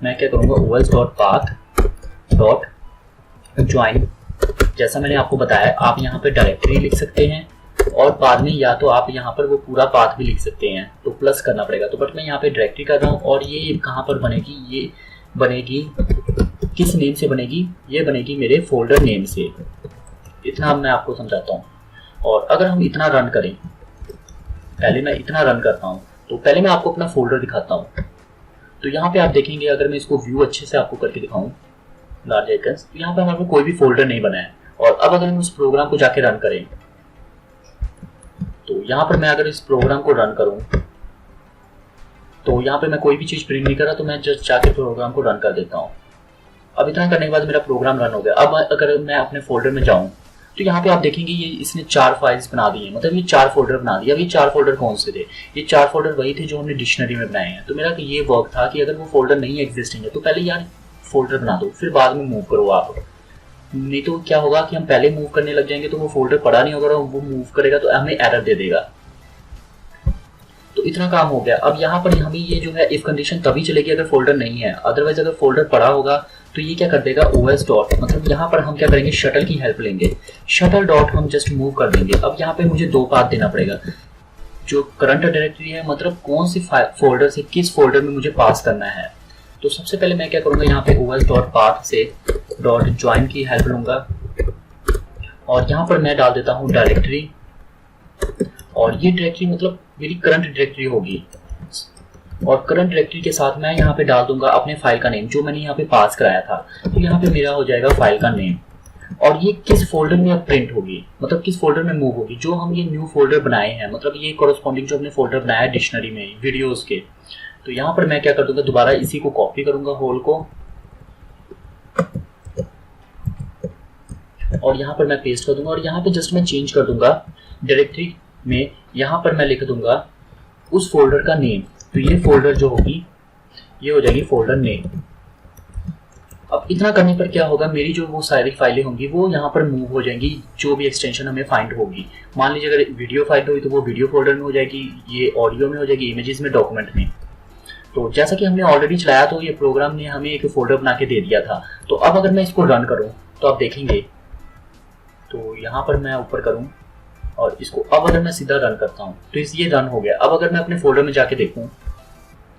मैं क्या करूँगा, os dot path dot join, जैसा मैंने आपको बताया आप यहाँ पे डायरेक्टरी लिख सकते हैं और बाद में या तो आप यहाँ पर वो पूरा पाथ भी लिख सकते हैं, तो प्लस करना पड़ेगा। तो बट मैं यहाँ पे डायरेक्टरी कर रहा हूँ और ये कहाँ पर बनेगी, ये बनेगी किस नेम से बनेगी, ये बनेगी मेरे फोल्डर नेम से। इतना मैं आपको समझाता हूँ। और अगर हम इतना रन करें, पहले मैं इतना रन करता हूँ, तो पहले मैं आपको अपना फोल्डर दिखाता हूँ। तो यहाँ पे आप देखेंगे, अगर मैं इसको व्यू अच्छे से आपको करके दिखाऊँ लार्ज आइकन्स, तो यहाँ पे हमारे कोई भी फोल्डर नहीं बना है। और अब अगर हम उस प्रोग्राम को जाके रन करें, तो यहाँ पर मैं अगर इस प्रोग्राम को रन करूं, तो यहाँ पे मैं कोई भी चीज प्रिंट नहीं कर रहा, तो मैं जस्ट जाके प्रोग्राम को रन कर देता हूँ। अब इतना करने के बाद मेरा प्रोग्राम रन हो गया। अब अगर मैं अपने फोल्डर में जाऊं, तो यहाँ पे आप देखेंगे ये इसने 4 फाइल्स बना दी है, मतलब ये 4 फोल्डर बना दिया। अब ये 4 फोल्डर कौन से थे, ये 4 फोल्डर वही थे जो हमने डिक्शनरी में बनाए हैं। तो मेरा ये वर्क था कि अगर वो फोल्डर नहीं एग्जिस्टिंग है तो पहले यार फोल्डर बना दो, फिर बाद में मूव करो आप। नहीं तो क्या होगा कि हम पहले मूव करने लग जाएंगे तो वो फोल्डर पड़ा नहीं होगा, और वो मूव करेगा तो हमें एरर दे देगा। तो इतना काम हो गया। अब यहाँ पर हमें ये जो है इफ कंडीशन तभी चलेगी अगर फोल्डर नहीं है, अदरवाइज अगर फोल्डर पड़ा होगा तो ये क्या कर देगा, os डॉट, मतलब यहाँ पर हम क्या करेंगे, शटल की हेल्प लेंगे, शटल डॉट हम जस्ट मूव कर देंगे। अब यहाँ पे मुझे 2 पाथ देना पड़ेगा, जो करंट डायरेक्टरी है, मतलब कौन सी फोल्डर से किस फोल्डर में मुझे पास करना है। तो सबसे पहले मैं क्या करूंगा, यहाँ पे os डॉट पाथ से डॉट ज्वाइन की हेल्प लूंगा और यहाँ पर मैं डाल देता हूँ डायरेक्टरी, और ये डायरेक्टरी मतलब मेरी करंट डायरेक्टरी होगी। और करंट डायरेक्टरी के साथ मैं यहाँ पे डाल दूंगा अपने फाइल का नेम जो मैंने यहाँ पे पास कराया था। तो यहाँ पे मेरा हो जाएगा फाइल का नेम, और ये किस फोल्डर में अब प्रिंट होगी, मतलब किस फोल्डर में मूव होगी, जो हम ये न्यू फोल्डर बनाए हैं, मतलब ये कोरस्पॉन्डिंग जो हमने फोल्डर बनाया है डिक्शनरी में वीडियोस के। तो यहाँ पर मैं क्या कर दूंगा, दोबारा इसी को कॉपी करूंगा होल को, और यहाँ पर मैं पेस्ट कर दूंगा, और यहाँ पे जस्ट मैं चेंज कर दूंगा डायरेक्टरी में, यहाँ पर मैं लिख दूंगा उस फोल्डर का नेम। तो ये फोल्डर जो होगी ये हो जाएगी फोल्डर नेम। अब इतना करने पर क्या होगा, मेरी जो वो सारी फाइलें होंगी वो यहाँ पर मूव हो जाएंगी, जो भी एक्सटेंशन हमें फाइंड होगी। मान लीजिए अगर वीडियो फाइल हुई तो वो वीडियो फोल्डर में हो जाएगी, ये ऑडियो में हो जाएगी, इमेजेस में, डॉक्यूमेंट में। तो जैसा कि हमने ऑलरेडी चलाया, तो ये प्रोग्राम ने हमें एक फोल्डर बना के दे दिया था। तो अब अगर मैं इसको रन करूँ तो आप देखेंगे, तो यहाँ पर मैं ऊपर करूँ और इसको अब अगर मैं सीधा रन करता हूँ तो ये रन हो गया। अब अगर मैं अपने फोल्डर में जाके देखूँ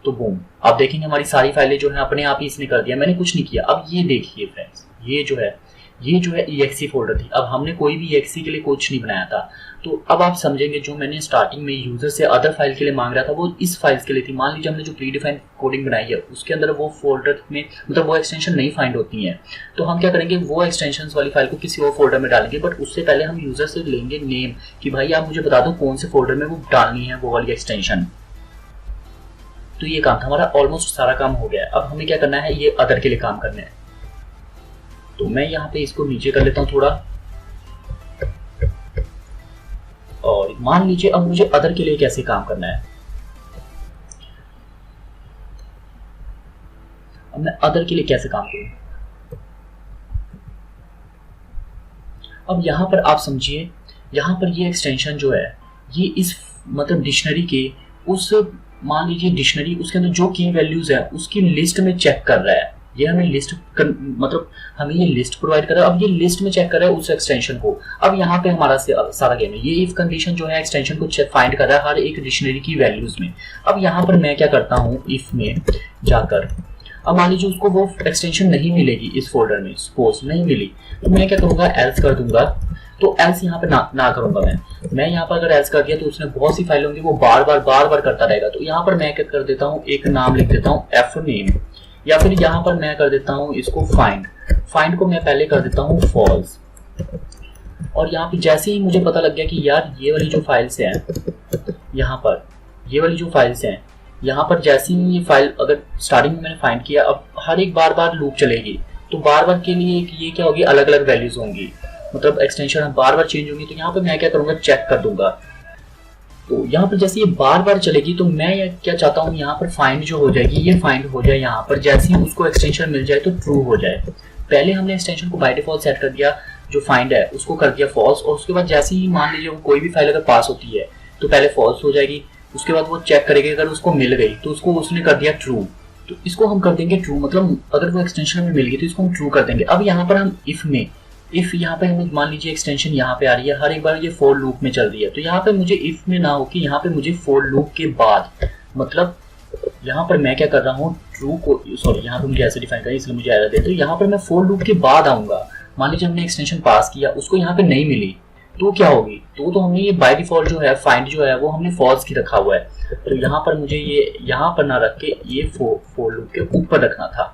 तो बूम, आप देखेंगे हमारी सारी फाइलें जो है अपने आप ही इसने कर दिया, मैंने कुछ नहीं किया। अब ये देखिए फ्रेंड्स, ये जो है exe फोल्डर थी। अब हमने कोई भी exe के लिए कुछ नहीं बनाया था। तो अब आप समझेंगे, जो मैंने स्टार्टिंग में यूजर से अदर फाइल के लिए मांग रहा था वो इस फाइल्स के लिए थी। मान लीजिए हमने जो प्री डिफाइंड कोडिंग बनाई है उसके अंदर वो फोल्डर में, मतलब वो एक्सटेंशन नहीं फाइंड होती है, तो हम क्या करेंगे, वो एक्सटेंशन वाली फाइल को किसी और फोल्डर में डालेंगे। बट उससे पहले हम यूजर से लेंगे नेम कि भाई आप मुझे बता दो कौन से फोल्डर में वो डालनी है वो वाली एक्सटेंशन। तो ये काम था हमारा, ऑलमोस्ट सारा काम हो गया। अब हमें क्या करना है, ये अदर के लिए काम करना है। तो मैं यहाँ पे इसको नीचे कर लेता हूँ थोड़ा, और मान लीजिए अब मुझे अदर के लिए कैसे काम करना है। अब मैं अदर के लिए कैसे काम करूं, अब यहां पर आप समझिए, यहां पर ये एक्सटेंशन जो है ये इस मतलब डिक्शनरी के उस, मान लीजिए डिक्शनरी, उसके अंदर जो की वैल्यूज है उसकी लिस्ट में चेक कर रहा है। ये हमें लिस्ट मतलब हमें ये लिस्ट प्रोवाइड कर रहा है। अब ये लिस्ट में चेक कर रहा है उस एक्सटेंशन को। अब यहाँ पे हमारा सारा गेम है, ये इफ कंडीशन जो है एक्सटेंशन को फाइंड कर रहा है हर एक डिक्शनरी की वैल्यूज में। अब यहाँ पर मैं क्या करता हूँ, इफ में जाकर, अब मान लीजिए उसको वो एक्सटेंशन नहीं मिलेगी इस फोल्डर में, सपोज नहीं मिली, तो मैं क्या करूँगा, एल्स कर दूंगा। तो एल्स यहाँ पे ना करूंगा मैं यहाँ पर अगर एल्स कर दिया तो उसने बहुत सी फाइल होंगी वो बार बार करता रहेगा। तो यहाँ पर मैं क्या कर देता हूँ, एक नाम लिख देता हूँ एफ नेम, या फिर यहाँ पर मैं कर देता हूँ इसको फाइंड को मैं पहले कर देता हूँ फॉल्स, और यहाँ पे जैसे ही मुझे पता लग गया कि यार ये वाली जो फाइल्स हैं यहाँ पर, ये वाली जो फाइल्स हैं यहाँ पर, जैसे ही ये फाइल अगर स्टार्टिंग में मैंने फाइंड किया, अब हर एक बार बार लूप चलेगी, तो बार बार के लिए ये क्या होगी, अलग अलग वैल्यूज होंगी, मतलब एक्सटेंशन बार बार चेंज होंगी। तो यहाँ पे मैं क्या करूँगा, चेक कर दूंगा। तो यहाँ पर जैसे ये बार बार चलेगी तो मैं क्या चाहता हूँ, यहाँ पर फाइंड जो हो जाएगी ये फाइंड हो जाए यहाँ पर, जैसे ही उसको एक्सटेंशन मिल जाए तो ट्रू हो जाए। पहले हमने एक्सटेंशन को बाय डिफॉल्ट सेट कर दिया, जो फाइंड है उसको कर दिया फॉल्स, और उसके बाद जैसे ही मान लीजिए कोई भी फाइल अगर पास होती है तो पहले फॉल्स हो जाएगी, उसके बाद वो चेक करेगी, अगर उसको मिल गई तो उसको उसने कर दिया ट्रू। तो इसको हम कर देंगे ट्रू, मतलब अगर वो एक्सटेंशन में मिल गई तो इसको हम ट्रू कर देंगे। अब यहाँ पर हम इफ यहाँ पे हमें मान लीजिए एक्सटेंशन यहाँ पे आ रही है, हर एक बार ये फॉर लूप में चल रही है, तो यहाँ पे मुझे इफ में ना हो कि यहाँ पे मुझे फॉर लूप के बाद, मतलब यहाँ पर मैं क्या कर रहा हूँ, ट्रू को, सॉरी यहाँ पे मुझे ऐसे डिफाइन करें इसलिए मुझे एरर देते, तो यहाँ पर मैं फॉर लूप के बाद आऊंगा। मान लीजिए हमने एक्सटेंशन पास किया, उसको यहाँ पे नहीं मिली तो क्या होगी, तो हमने ये बाय डिफॉल्ट जो है फाइंड जो है वो हमने फॉल्स की रखा हुआ है, तो यहाँ पर मुझे ये यहाँ पर ना रख के ये फॉर लूप के ऊपर रखना था।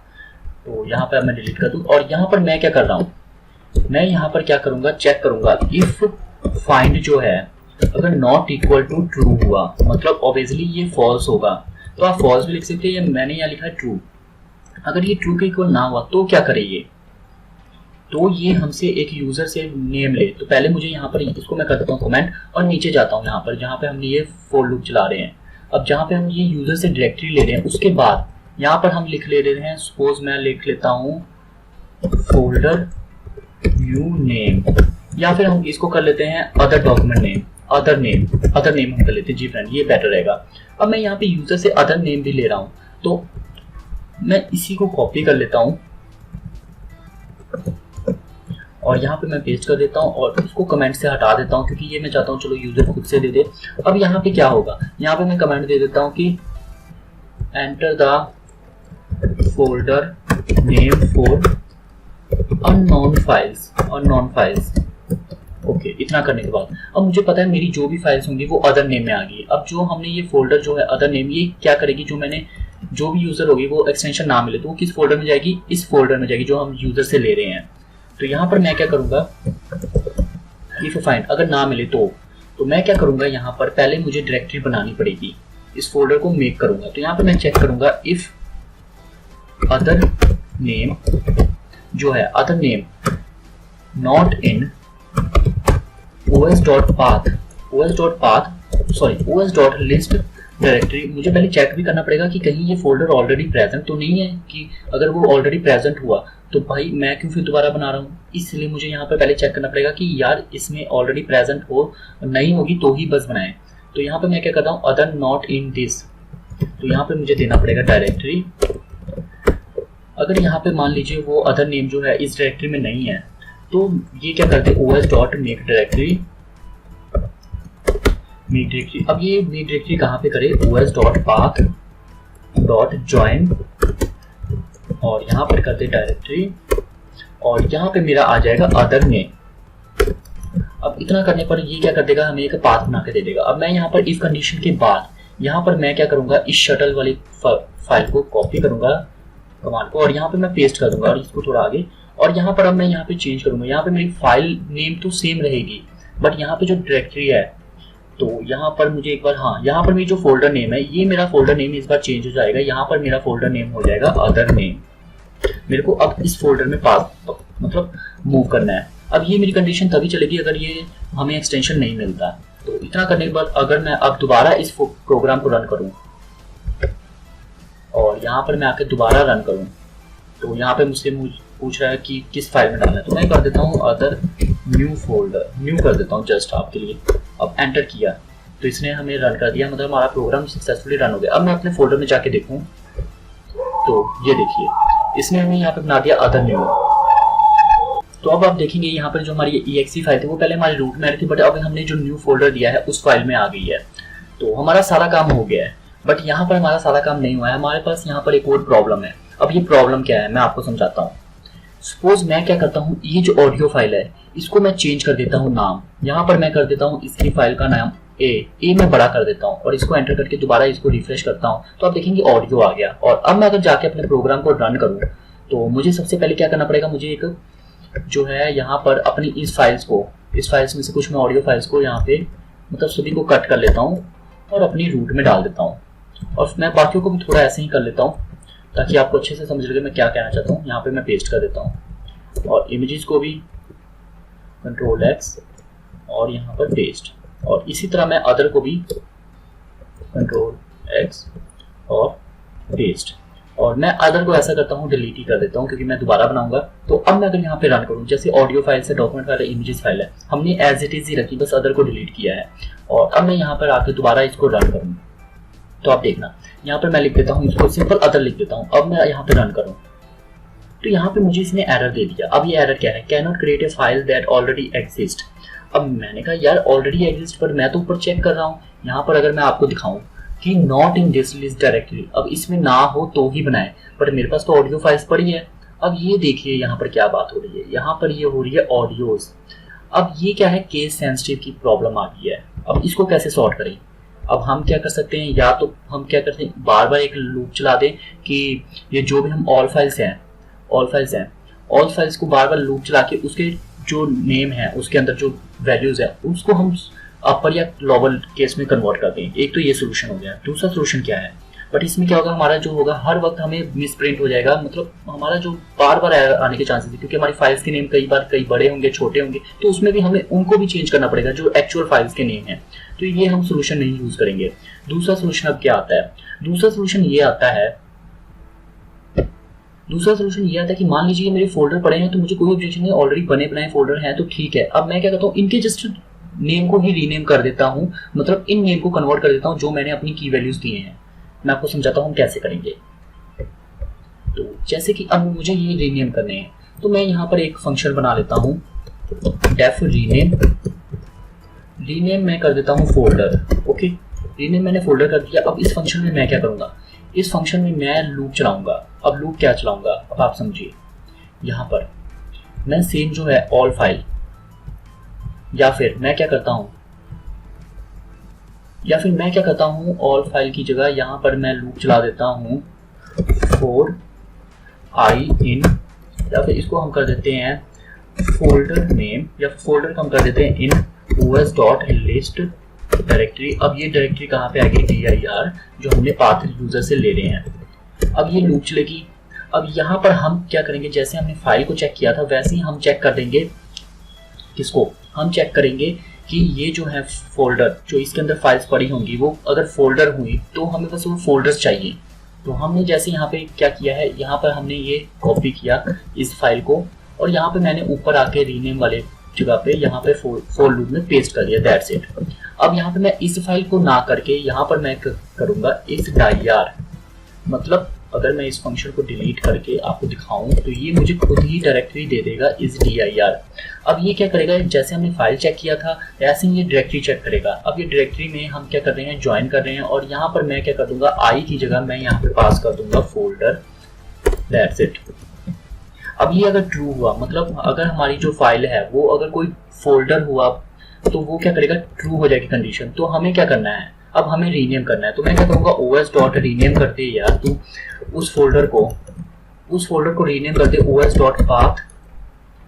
तो यहाँ पर मैं डिलीट कर दूं, और यहाँ पर मैं क्या कर रहा हूँ, मैं यहाँ पर क्या करूंगा, चेक करूंगा इफ फाइंड जो है अगर नॉट इक्वल टू ट्रू हुआ, मतलब ऑब्वियसली ये फॉल्स होगा, तो आप फॉल्स भी लिख सकते हैं, मैंने यहाँ लिखा है ट्रू। अगर ये ट्रू के इक्वल ना हुआ तो क्या करे ये, तो ये हमसे एक यूजर से नेम ले। तो पहले मुझे यहाँ पर इसको मैं कर देता हूँ कमेंट, और नीचे जाता हूँ यहाँ पर जहाँ पे हमने ये फॉर लूप चला रहे हैं। अब जहाँ पे हम ये यूजर से डायरेक्टरी ले रहे हैं, उसके बाद यहाँ पर हम लिख ले रहे हैं, सपोज मैं लिख लेता हूँ फोल्डर न्यू नेम, या फिर हम इसको कर लेते हैं other document name, other name हम कर लेते हैं जी फ्रेंड, ये बेटर रहेगा। अब मैं यहाँ पे यूजर से अदर नेम भी ले रहा हूँ, तो मैं इसी को कॉपी कर लेता हूँ और यहाँ पे मैं पेस्ट कर देता हूँ, और उसको कमेंट से हटा देता हूँ, क्योंकि ये मैं चाहता हूँ चलो यूजर खुद से दे दे। अब यहाँ पे क्या होगा, यहाँ पे मैं कमेंट दे देता हूँ कि enter the folder name for unknown files. Okay, इतना करने के बाद अब मुझे पता है मेरी जो भी फाइल्स होंगी वो अदर नेम में आ गई। अब जो हमने ये फोल्डर जो है अदर नेम, ये क्या करेगी, जो भी यूजर होगी वो एक्सटेंशन ना मिले तो वो किस फोल्डर में जाएगी, इस फोल्डर में जाएगी जो हम यूजर से ले रहे हैं। तो यहाँ पर मैं क्या करूंगा, इफ फाइंड अगर ना मिले तो मैं क्या करूंगा, यहाँ पर पहले मुझे डायरेक्टरी बनानी पड़ेगी, इस फोल्डर को मेक करूंगा। तो यहाँ पर मैं चेक करूंगा इफ अदर नेम जो है, other name not in os.list directory. मुझे पहले चेक भी करना पड़ेगा कि कहीं ये फोल्डर ऑलरेडी प्रेजेंट तो नहीं है, कि अगर वो ऑलरेडी प्रेजेंट हुआ तो भाई मैं क्यों फिर दोबारा बना रहा हूँ, इसलिए मुझे यहाँ पर पहले चेक करना पड़ेगा कि यार इसमें ऑलरेडी प्रेजेंट हो, नहीं होगी तो ही बस बनाए। तो यहाँ पे मैं क्या करता हूँ, अदर नॉट इन दिस, तो यहाँ पे मुझे देना पड़ेगा डायरेक्टरी। अगर यहाँ पे मान लीजिए वो अदर नेम जो है इस डायरेक्टरी में नहीं है, तो ये क्या करते हैं, os.make डायरेक्टरी। अब ये मेक डायरेक्टरी कहाँ पे करे, os.path.join, और यहाँ पर करते डायरेक्टरी, और यहाँ पे मेरा आ जाएगा अदर नेम। अब इतना करने पर ये क्या कर देगा, हमें एक पाथ बना के दे देगा। अब मैं यहाँ पर इफ कंडीशन के बाद यहाँ पर मैं क्या करूंगा, इस शटल वाली फाइल को कॉपी करूंगा कमांड को, और यहाँ पे मैं पेस्ट कर दूंगा और इसको थोड़ा आगे, और यहाँ पर अब मैं यहाँ पे चेंज करूंगा। यहाँ पे मेरी फाइल नेम तो सेम रहेगी, बट यहाँ पे जो डायरेक्टरी है, तो यहाँ पर मुझे एक बार, हाँ यहाँ पर मेरी जो फोल्डर नेम है, ये मेरा फोल्डर नेम इस बार चेंज हो जाएगा। यहाँ पर मेरा फोल्डर नेम हो जाएगा अदर नेम। मेरे को अब इस फोल्डर में मतलब मूव करना है। अब ये मेरी कंडीशन तभी चलेगी अगर ये हमें एक्सटेंशन नहीं मिलता। तो इतना करने के बाद अगर मैं अब दोबारा इस प्रोग्राम को रन करूँ और यहाँ पर मैं आके दोबारा रन करूँ, तो यहाँ पे मुझसे पूछ रहा है कि किस फाइल में डालना है, तो मैं कर देता हूँ अदर न्यू फोल्डर, न्यू कर देता हूँ जस्ट आपके लिए। अब एंटर किया तो इसने हमें रन कर दिया, मतलब हमारा प्रोग्राम सक्सेसफुली रन हो गया। अब मैं अपने फोल्डर में जाके देखूँ तो ये देखिए इसने हमें यहाँ पे बना दिया अदर न्यू। तो अब आप देखेंगे यहाँ पर जो हमारी exe फाइल थी वो पहले हमारे रूट में आ रही थी, बट अब हमने जो न्यू फोल्डर दिया है उस फाइल में आ गई है। तो हमारा सारा काम हो गया है, बट यहाँ पर हमारा सारा काम नहीं हुआ है। हमारे पास यहाँ पर एक और प्रॉब्लम है। अब ये प्रॉब्लम क्या है मैं आपको समझाता हूँ। सपोज मैं क्या करता हूँ, ये जो ऑडियो फाइल है इसको मैं चेंज कर देता हूँ नाम। यहाँ पर मैं कर देता हूँ इसकी फाइल का नाम ए मैं बड़ा कर देता हूँ, और इसको एंटर करके दोबारा इसको रिफ्रेश करता हूँ, तो आप देखेंगे ऑडियो आ गया। और अब मैं अगर जाके अपने प्रोग्राम को रन करूँ तो मुझे सबसे पहले क्या करना पड़ेगा, मुझे एक जो है यहाँ पर अपनी इस फाइल्स में से कुछ मैं ऑडियो फाइल्स को यहाँ पे मतलब सभी को कट कर लेता हूँ और अपनी रूट में डाल देता हूँ। और मैं बाकियों को भी थोड़ा ऐसे ही कर लेता हूँ ताकि आपको अच्छे से समझ लगे मैं क्या कहना चाहता हूँ। यहाँ पे मैं पेस्ट कर देता हूँ और इमेजेस को भी Ctrl+X और यहाँ पर पेस्ट, और इसी तरह मैं अदर को भी Ctrl+X और पेस्ट, और मैं अदर को ऐसा करता हूँ डिलीट ही कर देता हूँ क्योंकि मैं दोबारा बनाऊंगा। तो अब मैं अगर यहाँ पे रन करूँ, जैसे ऑडियो फाइल से डॉक्यूमेंट फाइल है, इमेजेस फाइल है, हमने एज इट इज ही रखी, बस अदर को डिलीट किया है। और अब मैं यहाँ पर आके दोबारा इसको रन करूँ तो आप देखना यहाँ पर मैं लिख देता हूँ, इसको सिंपल अदर लिख देता हूँ। अब मैं यहाँ पे रन करूँ तो यहाँ पे मुझे इसने एरर दे दिया। अब ये एरर क्या है, can not create a file that already exist. अब मैंने कहा यार ऑलरेडी एग्जिस्ट, पर मैं तो ऊपर चेक कर रहा हूँ। यहाँ पर अगर मैं आपको दिखाऊं कि not in this list directly, अब इसमें ना हो तो ही बनाए, पर मेरे पास तो ऑडियो फाइल्स पड़ी है। अब ये देखिए यहाँ पर क्या बात हो रही है, यहाँ पर ये हो रही है ऑडियोज। अब ये क्या है, केस सेंसिटिव की प्रॉब्लम आ गई है। अब इसको कैसे सॉर्ट करें? अब हम क्या कर सकते हैं, या तो हम क्या करते हैं बार बार एक लूप चला दें कि ये जो भी हम ऑल फाइल्स को बार बार लूप चला के उसके जो नेम है उसके अंदर जो वैल्यूज है उसको हम अपर या लोअर केस में कन्वर्ट कर दें। एक तो ये सोल्यूशन हो गया। दूसरा सोल्यूशन क्या है, बट इसमें क्या होगा, हमारा जो होगा हर वक्त हमें मिसप्रिंट हो जाएगा, मतलब हमारा जो बार बार आने के चांसेस है, क्योंकि हमारी फाइल्स के नेम कई बड़े होंगे छोटे होंगे, तो उसमें भी हमें उनको भी चेंज करना पड़ेगा जो एक्चुअल फाइल्स के नेम है। तो ये हम सोल्यूशन नहीं यूज करेंगे। दूसरा सोल्यूशन अब क्या आता है, दूसरा सोल्यूशन ये आता है कि मान लीजिए मेरे फोल्डर पड़े हैं तो मुझे कोई ऑब्जेक्शन नहीं, ऑलरेडी बने बनाए फोल्डर हैं तो ठीक है। अब मैं क्या करता हूँ, इनके जस्ट नेम को ही रीनेम कर देता हूँ, मतलब इन नेम को कन्वर्ट कर देता हूँ जो मैंने अपनी की वैल्यूज दिए हैं। मैं आपको समझाता हूँ हम कैसे करेंगे। तो जैसे कि अब मुझे ये रीनेम करने हैं तो मैं यहाँ पर एक फंक्शन बना लेता हूँ डेफ रीनेम मैं कर देता हूँ फोल्डर। ओके, रीनेम मैंने फोल्डर कर दिया। अब इस फंक्शन में मैं क्या करूँगा, इस फंक्शन में मैं लूप चलाऊंगा। अब लूप क्या चलाऊंगा, अब आप समझिए। यहाँ पर मैं सेम जो है ऑल फाइल, या फिर मैं क्या करता हूँ ऑल फाइल की जगह यहाँ पर मैं लूप चला देता हूँ फॉर आई इन, या फिर इसको हम कर देते हैं फोल्डर नेम, या फोल्डर को हम कर देते हैं इन os.list डायरेक्टरी। अब ये डायरेक्टरी कहाँ पे आएगी, dir, जो हमने पाथ यूजर से ले रहे हैं। अब ये लूप चलेगी। अब यहाँ पर हम क्या करेंगे, जैसे हमने फाइल को चेक किया था वैसे ही हम चेक कर देंगे। किसको हम चेक करेंगे कि ये जो है फोल्डर, जो इसके अंदर फाइल्स पड़ी होंगी, वो अगर फोल्डर हुई तो हमें बस वो फोल्डर्स चाहिए। तो हमने जैसे यहाँ पे क्या किया है, यहाँ पर हमने ये कॉपी किया इस फाइल को, और यहाँ पे मैंने ऊपर आके रीनेम वाले जगह पे यहाँ पे फॉर लूप में पेस्ट कर दिया, दैट्स इट। अब यहाँ पे मैं इस फाइल को ना करके यहाँ पर मैं करूंगा इस dir, मतलब अगर मैं इस फंक्शन को डिलीट करके आपको दिखाऊं तो ये मुझे खुद ही डायरेक्टरी दे देगा इस dir। अब ये क्या करेगा, जैसे हमने फाइल चेक किया था ऐसे ही ये डायरेक्टरी चेक करेगा। अब ये डायरेक्टरी में हम क्या कर रहे हैं, ज्वाइन कर रहे हैं, और यहाँ पर मैं क्या कर दूंगा, आई की जगह मैं यहाँ पे पास कर दूंगा फोल्डर, दैट्स इट। अब ये अगर ट्रू हुआ, मतलब अगर हमारी जो फाइल है वो अगर कोई फोल्डर हुआ तो वो क्या करेगा, ट्रू हो जाएगी कंडीशन। तो हमें क्या करना है, अब हमें रीनेम करना है। तो मैं क्या करूँगा, os.rename कर दे यार तू उस फोल्डर को रीनेम कर दे os.path।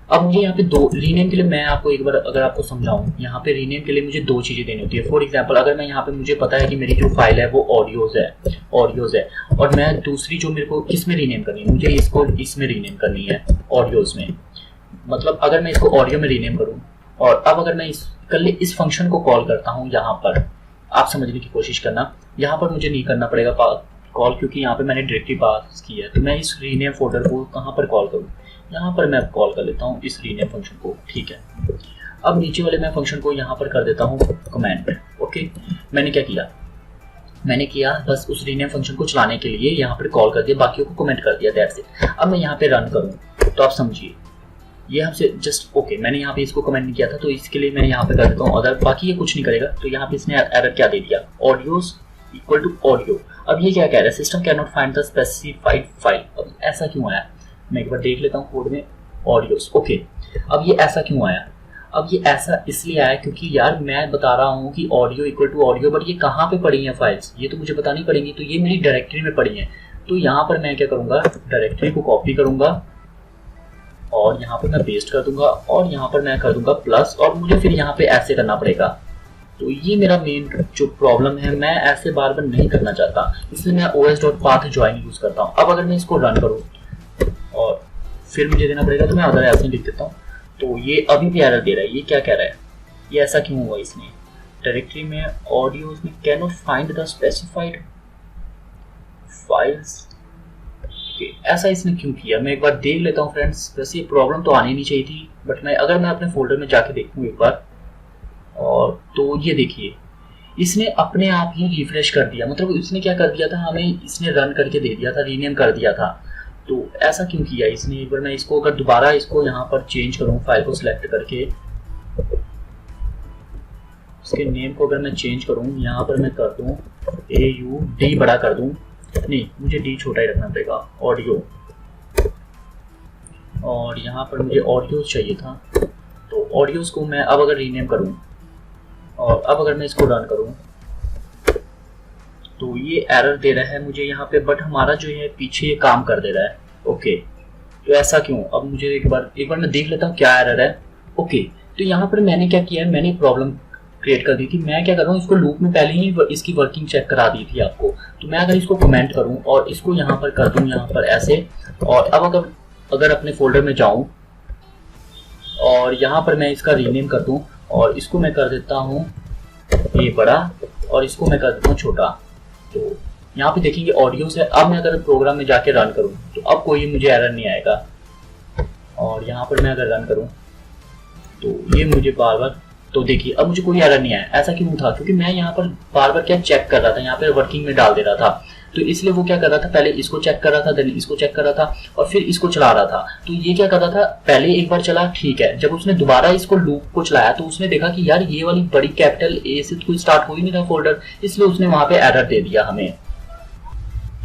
अब मुझे यहाँ पे दो रीनेम के लिए, मैं आपको एक बार अगर आपको समझाऊं, यहाँ पे रीनेम के लिए मुझे दो चीजें देनी होती है। फॉर एग्जांपल अगर मैं यहाँ पे मुझे पता है कि मेरी जो फाइल है वो ऑडियोज है, और मैं दूसरी जो मेरे को किस में रीनेम करनी है, मुझे इसको इसमें रीनेम करनी है ऑडियोज में। मतलब अगर मैं इसको ऑडियो में रीनेम करूँ, और अब अगर मैं इस फंक्शन को कॉल करता हूँ, यहाँ पर आप समझने की कोशिश करना, यहाँ पर मुझे नहीं करना पड़ेगा कॉल, क्योंकि यहाँ पे मैंने डायरेक्टरी पास की है। तो मैं इस रीनेम फोल्डर को कहाँ पर कॉल करूँ, यहाँ पर मैं कॉल कर लेता हूँ इस रीनेम फंक्शन को, ठीक है। अब नीचे वाले मैं फंक्शन को यहाँ पर कर देता हूँ कमेंट। ओके, मैंने क्या किया, बस उस रीनेम फंक्शन को चलाने के लिए यहाँ पर कॉल कर दिया, बाकियों को कमेंट कर दिया, दैट्स इट। अब मैं यहाँ पे रन करूँ तो आप समझिए, ये हमसे जस्ट ओके, मैंने यहाँ पे इसको कमेंट नहीं किया था तो इसके लिए मैं यहाँ पे कर देता हूँ अदर, बाकी ये कुछ नहीं करेगा। तो यहाँ पे इसने एरर क्या दे दिया, ऑडियोज इक्वल टू ऑडियो। अब ये क्या कह रहा है, system can not find the specified file. अब ऐसा क्यों आया, मैं एक बार देख लेता हूँ कोड में, ऑडियोज। ओके, अब ये ऐसा क्यों आया, अब ये ऐसा इसलिए आया क्योंकि यार मैं बता रहा हूँ कि audio equal to audio, but ये कहाँ पे पड़ी है फाइल्स, ये तो मुझे बतानी पड़ेंगी। तो ये मेरी डायरेक्टरी में पड़ी है। तो यहाँ पर मैं क्या करूँगा, डायरेक्टरी को कॉपी करूँगा और यहाँ पर मैं पेस्ट कर दूंगा और यहाँ पर मैं कर दूंगा प्लस, और मुझे फिर यहाँ पे ऐसे करना पड़ेगा। तो ये मेरा मेन जो प्रॉब्लम है, मैं ऐसे बार बार नहीं करना चाहता, इसलिए मैं os.path_join यूज करता हूँ। अब अगर मैं इसको रन करूँ और फिर मुझे देना पड़ेगा, तो मैं अगर ऐसे लिख देता हूँ, तो ये अभी भी एरर दे रहा है। ये क्या कह रहा है, ये ऐसा क्यों हुआ? इसमें डायरेक्टरी में ऑडियोज में can not find the specified files, ऐसा इसने क्यों किया? मैं एक बार देख लेता हूँ फ्रेंड्स। वैसे ये प्रॉब्लम तो आनी नहीं चाहिए थी, बट अगर मैं अपने फोल्डर में जाके देखूँ एक बार, और तो ये देखिए इसने अपने आप ही रिफ्रेश कर दिया। मतलब इसने क्या कर दिया था, हमें इसने रन करके दे दिया था, रीनेम कर दिया था। तो ऐसा क्यों किया इसने? एक बार मैं इसको अगर दोबारा इसको यहाँ पर चेंज करूँ, फाइल को सिलेक्ट करके इसके नेम को अगर मैं चेंज करूँ, यहाँ पर मैं कर दूँ AUD बड़ा कर दूँ, नहीं मुझे D छोटा ही रखना पड़ेगा, ऑडियो, और यहाँ पर मुझे ऑडियोज चाहिए था। तो ऑडियोज को मैं अब अगर रीनेम करूँ और अब अगर मैं इसको रन करूँ, तो ये एरर दे रहा है मुझे यहाँ पे, बट हमारा जो है पीछे ये काम कर दे रहा है। ओके, तो ऐसा क्यों? अब मुझे एक बार मैं देख लेता हूँ क्या एरर है। ओके, तो यहाँ पर मैंने क्या किया है, मैंने प्रॉब्लम क्रिएट कर दी थी। मैं क्या कर रहा हूँ, इसको लूप में पहले ही इसकी वर्किंग चेक करा दी थी आपको। तो मैं अगर इसको कमेंट करूँ और इसको यहाँ पर कर दूँ, यहाँ पर ऐसे, और अब अगर अपने फोल्डर में जाऊँ और यहाँ पर मैं इसका रीनेम कर दूँ और इसको मैं कर देता हूँ ये बड़ा और इसको मैं कर देता हूँ छोटा, तो यहाँ पे देखेंगे ऑडियो से। अब मैं अगर प्रोग्राम में जाके रन करूँ तो अब कोई मुझे एरर नहीं आएगा, और यहाँ पर मैं अगर रन करूँ तो ये मुझे बार बार, तो देखिए अब मुझे कोई एरर नहीं आया। ऐसा क्यों था? क्योंकि मैं यहाँ पर बार बार क्या चेक कर रहा था, यहाँ पे वर्किंग में डाल दे रहा था। तो इसलिए वो क्या कर रहा था, पहले इसको चेक कर रहा था, देन इसको चेक कर रहा था और फिर इसको चला रहा था। तो ये क्या कर रहा था, पहले एक बार चला, ठीक है, जब उसने दोबारा इसको लूप को चलाया तो उसने देखा कि यार ये वाली बड़ी कैपिटल A से कोई स्टार्ट हो ही नहीं रहा फोल्डर, इसलिए उसने वहां पे एरर दे दिया हमें।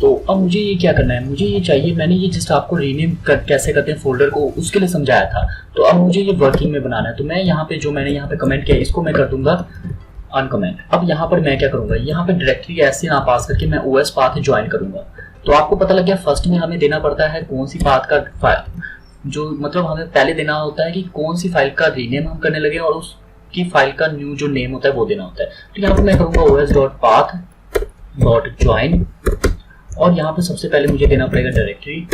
तो अब मुझे ये क्या करना है, मुझे ये चाहिए, मैंने ये जस्ट आपको रीनेम कैसे करते हैं फोल्डर को उसके लिए समझाया था। तो अब मुझे ये वर्किंग में बनाना है। तो मैं यहाँ पे जो मैंने यहाँ पे कमेंट किया इसको मैं कर दूंगा अनकमेंट। अब यहाँ पर मैं क्या करूंगा, यहाँ पे डायरेक्टरी ऐसे ना पास करके मैं OS पाथ ज्वाइन करूंगा। तो आपको पता लग गया, फर्स्ट में हमें देना पड़ता है कौन सी पाथ का फाइल, जो मतलब हमें पहले देना होता है कि कौन सी फाइल का रीनेम हम करने लगे और उसकी फाइल का न्यू जो नेम होता है वो देना होता है। तो यहाँ पे मैं करूंगा os.path.join और यहाँ पे सबसे पहले मुझे देना पड़ेगा डायरेक्टरी,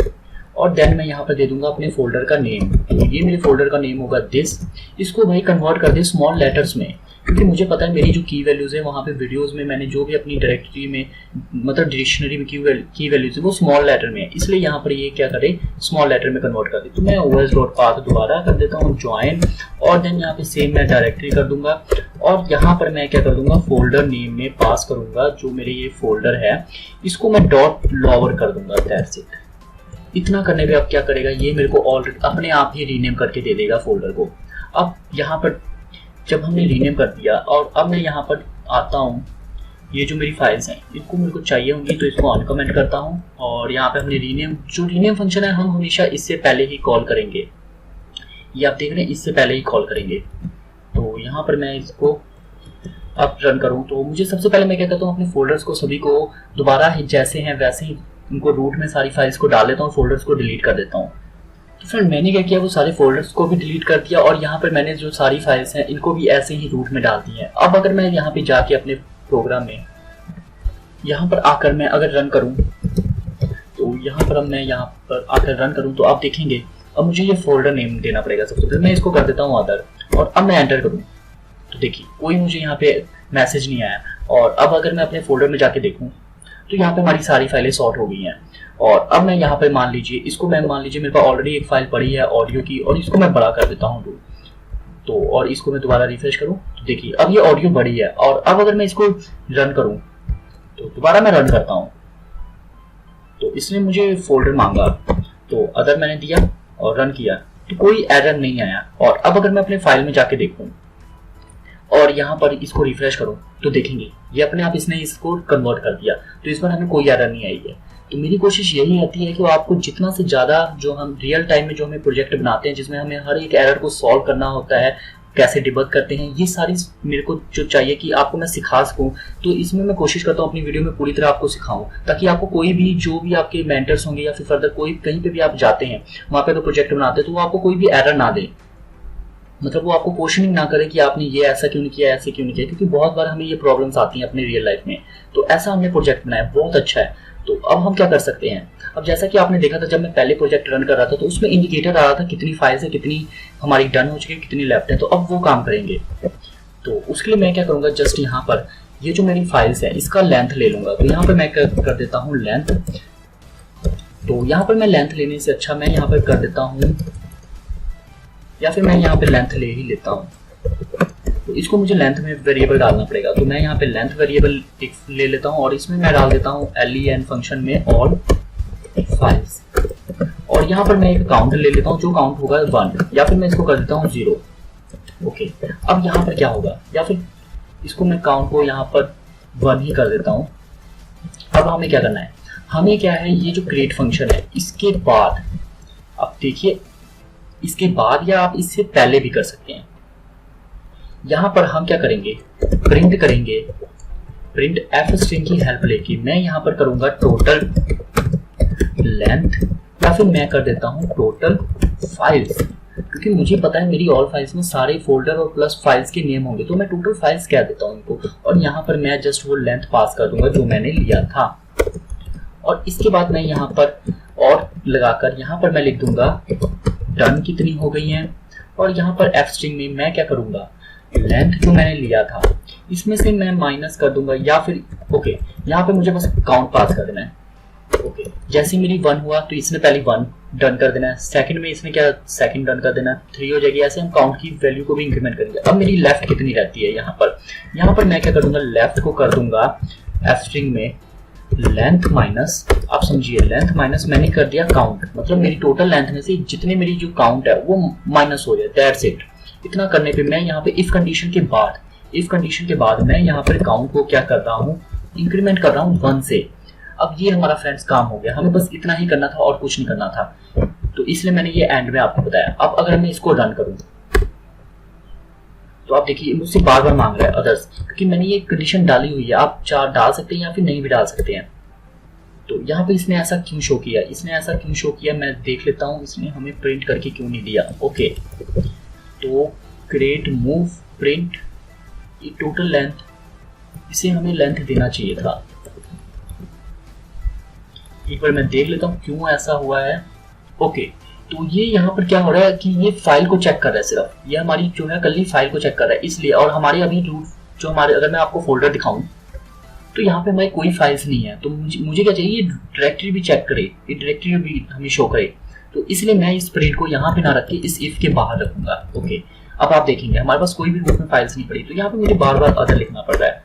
और देन मैं यहाँ पर दे दूंगा अपने फोल्डर का नेम। तो ये मेरे फोल्डर का नेम होगा दिस। इसको भाई कन्वर्ट कर दे स्मॉल लेटर्स में, क्योंकि मुझे पता है मेरी जो की वैल्यूज है वहाँ पे वीडियोस में मैंने जो भी अपनी डायरेक्टरी में मतलब डिक्शनरी में की वैल्यूज है वो स्मॉल लेटर में है, इसलिए यहाँ पर ये क्या करे, स्मॉल लेटर में कन्वर्ट कर दे। तो मैं os.path दोबारा कर देता हूँ ज्वाइन, और देन यहाँ पे सेम मैं डायरेक्टरी कर दूंगा, और यहाँ पर मैं क्या कर दूंगा, फोल्डर नेम में पास करूंगा जो मेरे ये फोल्डर है, इसको मैं .lower कर दूंगा। That's it. इतना करने पे अब क्या करेगा, ये मेरे को ऑलरेडी अपने आप ही रीनेम करके दे देगा फोल्डर को। अब यहाँ पर जब हमने रीनेम कर दिया और अब मैं यहाँ पर आता हूँ, ये जो मेरी फाइल्स हैं इनको मेरे को चाहिए होंगी, तो इसको अनकमेंट करता हूँ, और यहाँ पे हमने रीनेम फंक्शन है हम हमेशा इससे पहले ही कॉल करेंगे। ये आप देख रहे हैं, इससे पहले ही कॉल करेंगे। तो यहाँ पर मैं इसको अब रन करूँ तो मुझे सबसे पहले मैं क्या करता हूँ, अपने फोल्डर्स को सभी को दोबारा जैसे हैं वैसे ही उनको रूट में सारी फाइल्स को डाल देता हूँ, फोल्डर्स को डिलीट कर देता हूँ। तो फ्रेंड मैंने क्या किया, वो सारे फोल्डर्स को भी डिलीट कर दिया और यहाँ पर मैंने जो सारी फाइल्स हैं इनको भी ऐसे ही रूट में डाल दी है। अब अगर मैं यहाँ पे जाके अपने प्रोग्राम में यहाँ पर आकर मैं अगर रन करूँ, तो यहाँ पर मैं यहाँ पर आकर रन करूँ तो आप देखेंगे अब मुझे ये फोल्डर नेम देना पड़ेगा। सबसे पहले मैं इसको कर देता हूँ अदर, और अब मैं एंटर करूँ तो देखिए कोई मुझे यहाँ पे मैसेज नहीं आया। और अब अगर मैं अपने फोल्डर में जाके देखूँ तो यहाँ पे हमारी सारी फाइलें सॉर्ट हो गई हैं। और अब मैं यहाँ पे मान लीजिए मेरे पास ऑलरेडी एक फाइल पड़ी है ऑडियो की, और इसको मैं बड़ा कर देता हूँ तो और इसको मैं दोबारा रिफ्रेश करूँ तो देखिए अब ये ऑडियो बड़ी है। और अब अगर मैं इसको रन करूँ तो दोबारा मैं रन करता हूँ तो इसने मुझे फोल्डर मांगा, तो अदर मैंने दिया और रन किया तो कोई एरर नहीं आया। और अब अगर मैं अपने फाइल में जाके देखूँ और यहाँ पर इसको रिफ्रेश करूँ तो देखेंगे ये अपने आप इसने इसको कन्वर्ट कर दिया, तो इस पर हमें कोई एरर नहीं आई है। तो मेरी कोशिश यही रहती है कि आपको जितना से ज़्यादा जो हम रियल टाइम में जो हमें प्रोजेक्ट बनाते हैं जिसमें हमें हर एक एरर को सॉल्व करना होता है, कैसे डिबग करते हैं, ये सारी मेरे को जो चाहिए कि आपको मैं सिखा सकूं। तो इसमें मैं कोशिश करता हूँ अपनी वीडियो में पूरी तरह आपको सिखाऊं, ताकि आपको कोई भी जो भी आपके मेंटर्स होंगे या फिर फर्दर कोई कहीं पे भी आप जाते हैं वहाँ पे तो प्रोजेक्ट बनाते हैं, तो वो आपको कोई भी एरर ना दे, मतलब वो आपको क्वेश्चनिंग ना करे कि आपने ये ऐसा क्यों नहीं किया, ऐसे क्यों नहीं किया, क्योंकि बहुत बार हमें ये प्रॉब्लम्स आती हैं अपनी रियल लाइफ में। तो ऐसा हमने प्रोजेक्ट बनाया, बहुत अच्छा है। तो अब हम क्या कर सकते हैं, अब जैसा कि आपने देखा था जब मैं पहले प्रोजेक्ट रन कर रहा था तो उसमें इंडिकेटर आ रहा था कितनी फाइल्स है, कितनी हमारी डन हो चुकी है, कितनी लेफ्ट है। तो अब वो काम करेंगे। तो उसके लिए मैं क्या करूंगा, जस्ट यहाँ पर ये जो मेरी फाइल्स है इसका लेंथ ले लूंगा। तो यहाँ पर मैं कर देता हूँ लेंथ। तो यहाँ पर मैं लेंथ लेने से अच्छा मैं यहाँ पर कर देता हूँ, या फिर मैं यहाँ पे लेंथ ले ही लेता हूँ। तो इसको मुझे लेंथ में वेरिएबल डालना पड़ेगा, तो मैं यहाँ पे लेंथ वेरिएबल ले लेता हूँ और इसमें मैं डाल देता हूँ len फंक्शन में ऑल फाइल्स। और यहाँ पर मैं एक काउंट ले लेता हूँ, जो काउंट होगा 1, या फिर मैं इसको कर देता हूँ 0। ओके, अब यहाँ पर क्या होगा, या फिर इसको मैं काउंट को यहाँ पर 1 ही कर देता हूँ। अब हमें क्या करना है, हमें क्या है, ये जो क्रिएट फंक्शन है इसके बाद, अब देखिए इसके बाद या आप इससे पहले भी कर सकते हैं। यहां पर हम क्या करेंगे, प्रिंट करेंगे, प्रिंट एफ स्ट्रिंग की हेल्प लेके मैं यहां पर करूंगा टोटल लेंथ, या फिर मैं कर देता हूं टोटल फाइल्स, क्योंकि मुझे पता है मेरी ऑल फाइल्स में सारे फोल्डर और प्लस फाइल्स के नेम होंगे, तो मैं टोटल फाइल्स कह देता हूं इनको। और यहां पर मैं जस्ट वो लेंथ पास कर दूंगा जो मैंने लिया था। और इसके बाद मैं यहां पर और लगाकर यहां पर मैं लिख दूंगा डन कितनी हो गई है। और यहाँ पर एफ स्ट्रिंग में मैं क्या करूंगा, लेंथ जो मैंने लिया था इसमें से मैं माइनस कर दूंगा, या फिर ओके यहाँ पे मुझे बस काउंट पास कर देना है। ओके, जैसे मेरी 1 हुआ तो इसने पहले 1 डन कर देना है, सेकंड में इसने क्या सेकंड डन कर देना है, 3 हो जाएगी। ऐसे हम काउंट की वैल्यू को भी इंक्रीमेंट करेंगे। अब मेरी लेफ्ट कितनी रहती है, यहाँ पर मैं क्या कर दूंगा, लेफ्ट को कर दूंगा एफ स्ट्रिंग में लेंथ माइनस, आप समझिए लेंथ माइनस मैंने कर दिया काउंट, मतलब मेरी टोटल लेंथ में से जितने मेरी जो काउंट है वो माइनस हो जाए, दैट्स इट। इतना करने पे मैं यहाँ पे इफ कंडीशन के बाद मैं यहाँ पर काउंट को क्या कर रहा हूँ, इंक्रीमेंट कर रहा हूँ 1 से। अब ये हमारा फ्रेंड्स काम हो गया, हमें बस इतना ही करना था और कुछ नहीं करना था, तो इसलिए मैंने ये एंड में आपको बताया। अब अगर मैं इसको रन करूँ तो आप देखिए मुझसे बार बार मांग रहा है अदर्स, क्योंकि मैंने ये कंडीशन डाली हुई है। आप 4 डाल सकते हैं या फिर नहीं भी डाल सकते हैं। तो यहाँ पे इसने ऐसा क्यों शो किया, मैं देख लेता हूँ इसने हमें प्रिंट करके क्यों नहीं दिया। ओके, तो create move print total length, इसे हमें लेंथ देना चाहिए था। एक बार मैं देख लेता हूँ क्यों ऐसा हुआ है। ओके, तो ये यहाँ पर क्या हो रहा है कि ये फाइल को चेक कर रहा है, सिर्फ ये हमारी जो है कल ही फाइल को चेक कर रहा है इसलिए। और हमारे अभी जो हमारे, अगर मैं आपको फोल्डर दिखाऊं तो यहाँ पे हमारी कोई फाइल्स नहीं है, तो मुझे क्या चाहिए, ये डायरेक्टरी भी चेक करे, ये डायरेक्टरी भी हमें शो करे। तो इसलिए मैं इस प्रिंट को यहाँ पे ना रख के इस इफ के बाहर रखूंगा। ओके, अब आप देखेंगे हमारे पास कोई भी ग्रुप में फाइल्स नहीं पड़ी, तो यहाँ पे मुझे बार बार अदर लिखना पड़ रहा है।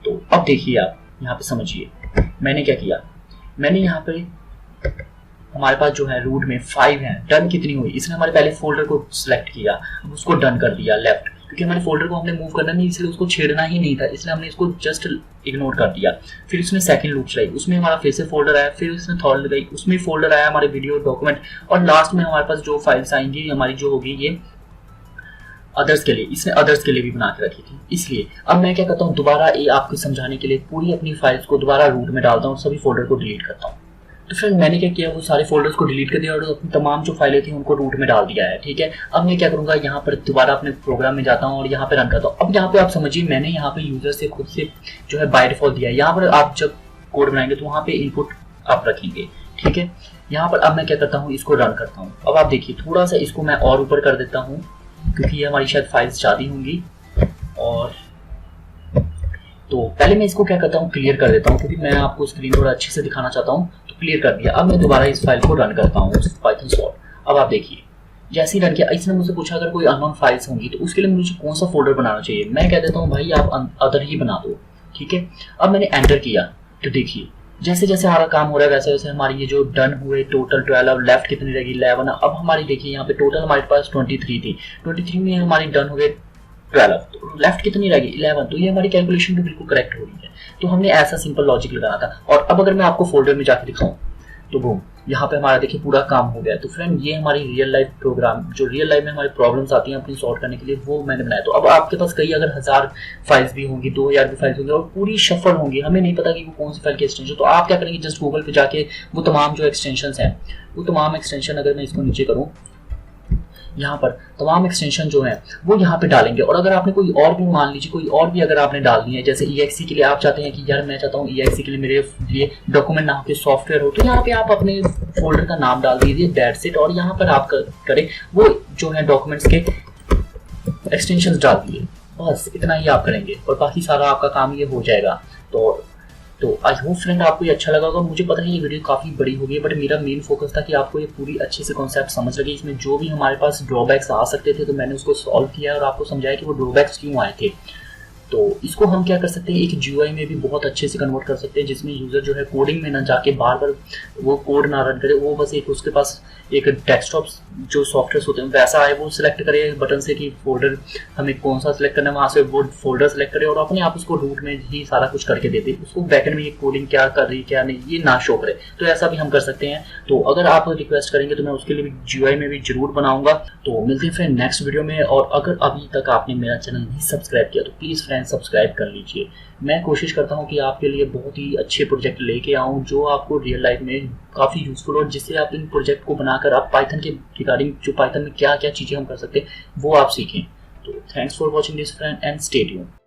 तो अब देखिए आप यहाँ पे समझिए मैंने क्या किया, मैंने यहाँ पे हमारे पास जो है रूट में 5 है, डन कितनी हुई, इसने हमारे पहले फोल्डर को सिलेक्ट किया, अब उसको डन कर दिया लेफ्ट, क्योंकि हमारे फोल्डर को हमने मूव करना नहीं, इसलिए उसको छेड़ना ही नहीं था, इसलिए हमने इसको जस्ट इग्नोर कर दिया। फिर उसने सेकंड लूप चलाई, उसमें हमारा फिर से फोल्डर आया, फिर उसने थर्ड लगाई, उसमें फोल्डर आया हमारे वीडियो डॉक्यूमेंट, और लास्ट में हमारे पास जो फाइल्स आएंगी हमारी जो होगी ये अदर्स के लिए, इसने अदर्स के लिए भी बना के रखी थी। इसलिए अब मैं क्या करता हूँ, दोबारा ये आपको समझाने के लिए पूरी अपनी फाइल्स को दोबारा रूट में डालता हूँ, सभी फोल्डर को डिलीट करता हूँ। तो फ्रेंड मैंने क्या किया, वो सारे फोल्डर्स को डिलीट कर दिया और अपनी तमाम जो फाइलें थी उनको रूट में डाल दिया है। ठीक है, अब मैं क्या करूंगा, यहाँ पर दोबारा अपने प्रोग्राम में जाता हूँ और यहाँ पे रन करता हूँ। अब यहाँ पे आप समझिए मैंने यहाँ पे यूजर से खुद से जो है बाय डिफॉल्ट दिया है, यहाँ पर आप जब कोड बनाएंगे तो वहाँ पे इनपुट आप रखेंगे। ठीक है, यहाँ पर अब मैं क्या करता हूँ, इसको रन करता हूँ। अब आप देखिए थोड़ा सा इसको मैं और ऊपर कर देता हूँ, क्योंकि ये हमारी शायद फाइल्स ज़्यादा होंगी। और तो पहले मैं इसको क्या करता हूँ, क्लियर कर देता हूँ, क्योंकि मैं आपको स्क्रीन थोड़ा अच्छे से दिखाना चाहता हूँ। तो क्लियर कर दिया। अब मैं दोबारा इस फाइल को रन करता हूँ पाइथन सॉर्ट। अब आप देखिए जैसे ही रन किया, इसने मुझसे पूछा अगर कोई अननोन फाइल्स होंगी तो उसके लिए मुझे कौन सा फोल्डर बनाना चाहिए। मैं कह देता हूँ भाई आप अदर ही बना दो। ठीक है, अब मैंने एंटर किया तो देखिए जैसे जैसे हमारा काम हो रहा है वैसे वैसे हमारी ये जो डन हुए टोटल 12, लेफ्ट कितनी रहेगी 11। अब हमारी देखिए यहाँ पे टोटल हमारे पास 23 थी, 23 में हमारी डन हो गए 12, तो लेफ्ट कितनी रहेगी 11। तो ये हमारी कैलकुलेशन भी बिल्कुल करेक्ट हो रही है। तो हमने ऐसा सिंपल लॉजिक लगाना था। और अब अगर मैं आपको फोल्डर में जाके दिखाऊं तो बूम, यहाँ पे हमारा देखिए पूरा काम हो गया। तो फ्रेंड ये हमारी रियल लाइफ प्रोग्राम, जो रियल लाइफ में हमारी प्रॉब्लम्स आती हैं अपनी सॉल्व करने के लिए, वो मैंने बनाया। तो अब आपके पास कई अगर 1000 फाइल्स भी होंगी, 2000 भी फाइल्स होंगी और पूरी शफल होंगी, हमें नहीं पता कि वो कौन सी फाइल की एक्सटेंशन। तो आप क्या करेंगे, जस्ट गूगल पे जाके वो तमाम जो एक्सटेंशन हैं, वो तमाम एक्सटेंशन, अगर मैं इसको नीचे करूँ, यहाँ पर तमाम एक्सटेंशन जो है वो यहाँ पे डालेंगे। और अगर आपने कोई और भी, मान लीजिए कोई और भी अगर आपने डालनी है, जैसे EXE के लिए आप चाहते हैं कि यार मैं चाहता हूँ EXE के लिए मेरे लिए डॉक्यूमेंट ना हो के सॉफ्टवेयर हो, तो यहाँ पे आप अपने फोल्डर का नाम डाल दीजिए, दैट्स इट। और यहाँ पर आप करें वो जो है डॉक्यूमेंट्स के एक्सटेंशन डाल दिए, बस इतना ही आप करेंगे और बाकी सारा आपका काम ये हो जाएगा। तो आई होप फ्रेंड आपको ये अच्छा लगा होगा। मुझे पता है ये वीडियो काफ़ी बड़ी हो गई, बट मेरा मेन फोकस था कि आपको ये पूरी अच्छे से कॉन्सेप्ट समझ लगे। इसमें जो भी हमारे पास ड्रॉबैक्स आ सकते थे तो मैंने उसको सॉल्व किया और आपको समझाया कि वो ड्रॉबैक्स क्यों आए थे। तो इसको हम क्या कर सकते हैं, एक GUI में भी बहुत अच्छे से कन्वर्ट कर सकते हैं, जिसमें यूज़र जो है कोडिंग में ना जाके बार बार वो कोड ना रन करे, वो बस एक उसके पास एक डेस्कटॉप जो सॉफ्टवेयर होते हैं वैसा आए, वो सिलेक्ट करे बटन से कि फोल्डर हमें कौन सा सिलेक्ट करना है, वहाँ से वो फोल्डर सेलेक्ट करे और अपने आप उसको रूट में ही सारा कुछ करके देते, उसको बैकएंड में ये कोडिंग क्या कर रही क्या नहीं ये ना शो करे। तो ऐसा भी हम कर सकते हैं। तो अगर आप रिक्वेस्ट करेंगे तो मैं उसके लिए भी GUI में भी जरूर बनाऊंगा। तो मिलते हैं फ्रेंड नेक्स्ट वीडियो में। और अगर अभी तक आपने मेरा चैनल नहीं सब्सक्राइब किया तो प्लीज़ फ्रेंड सब्सक्राइब कर लीजिए। मैं कोशिश करता हूं कि आपके लिए बहुत ही अच्छे प्रोजेक्ट लेके आऊं जो आपको रियल लाइफ में काफ़ी यूजफुल और जिससे आप इन प्रोजेक्ट को बनाकर आप पाइथन के रिगार्डिंग जो पाइथन में क्या क्या चीज़ें हम कर सकते हैं वो आप सीखें। तो thanks for watching this friend and stay tuned.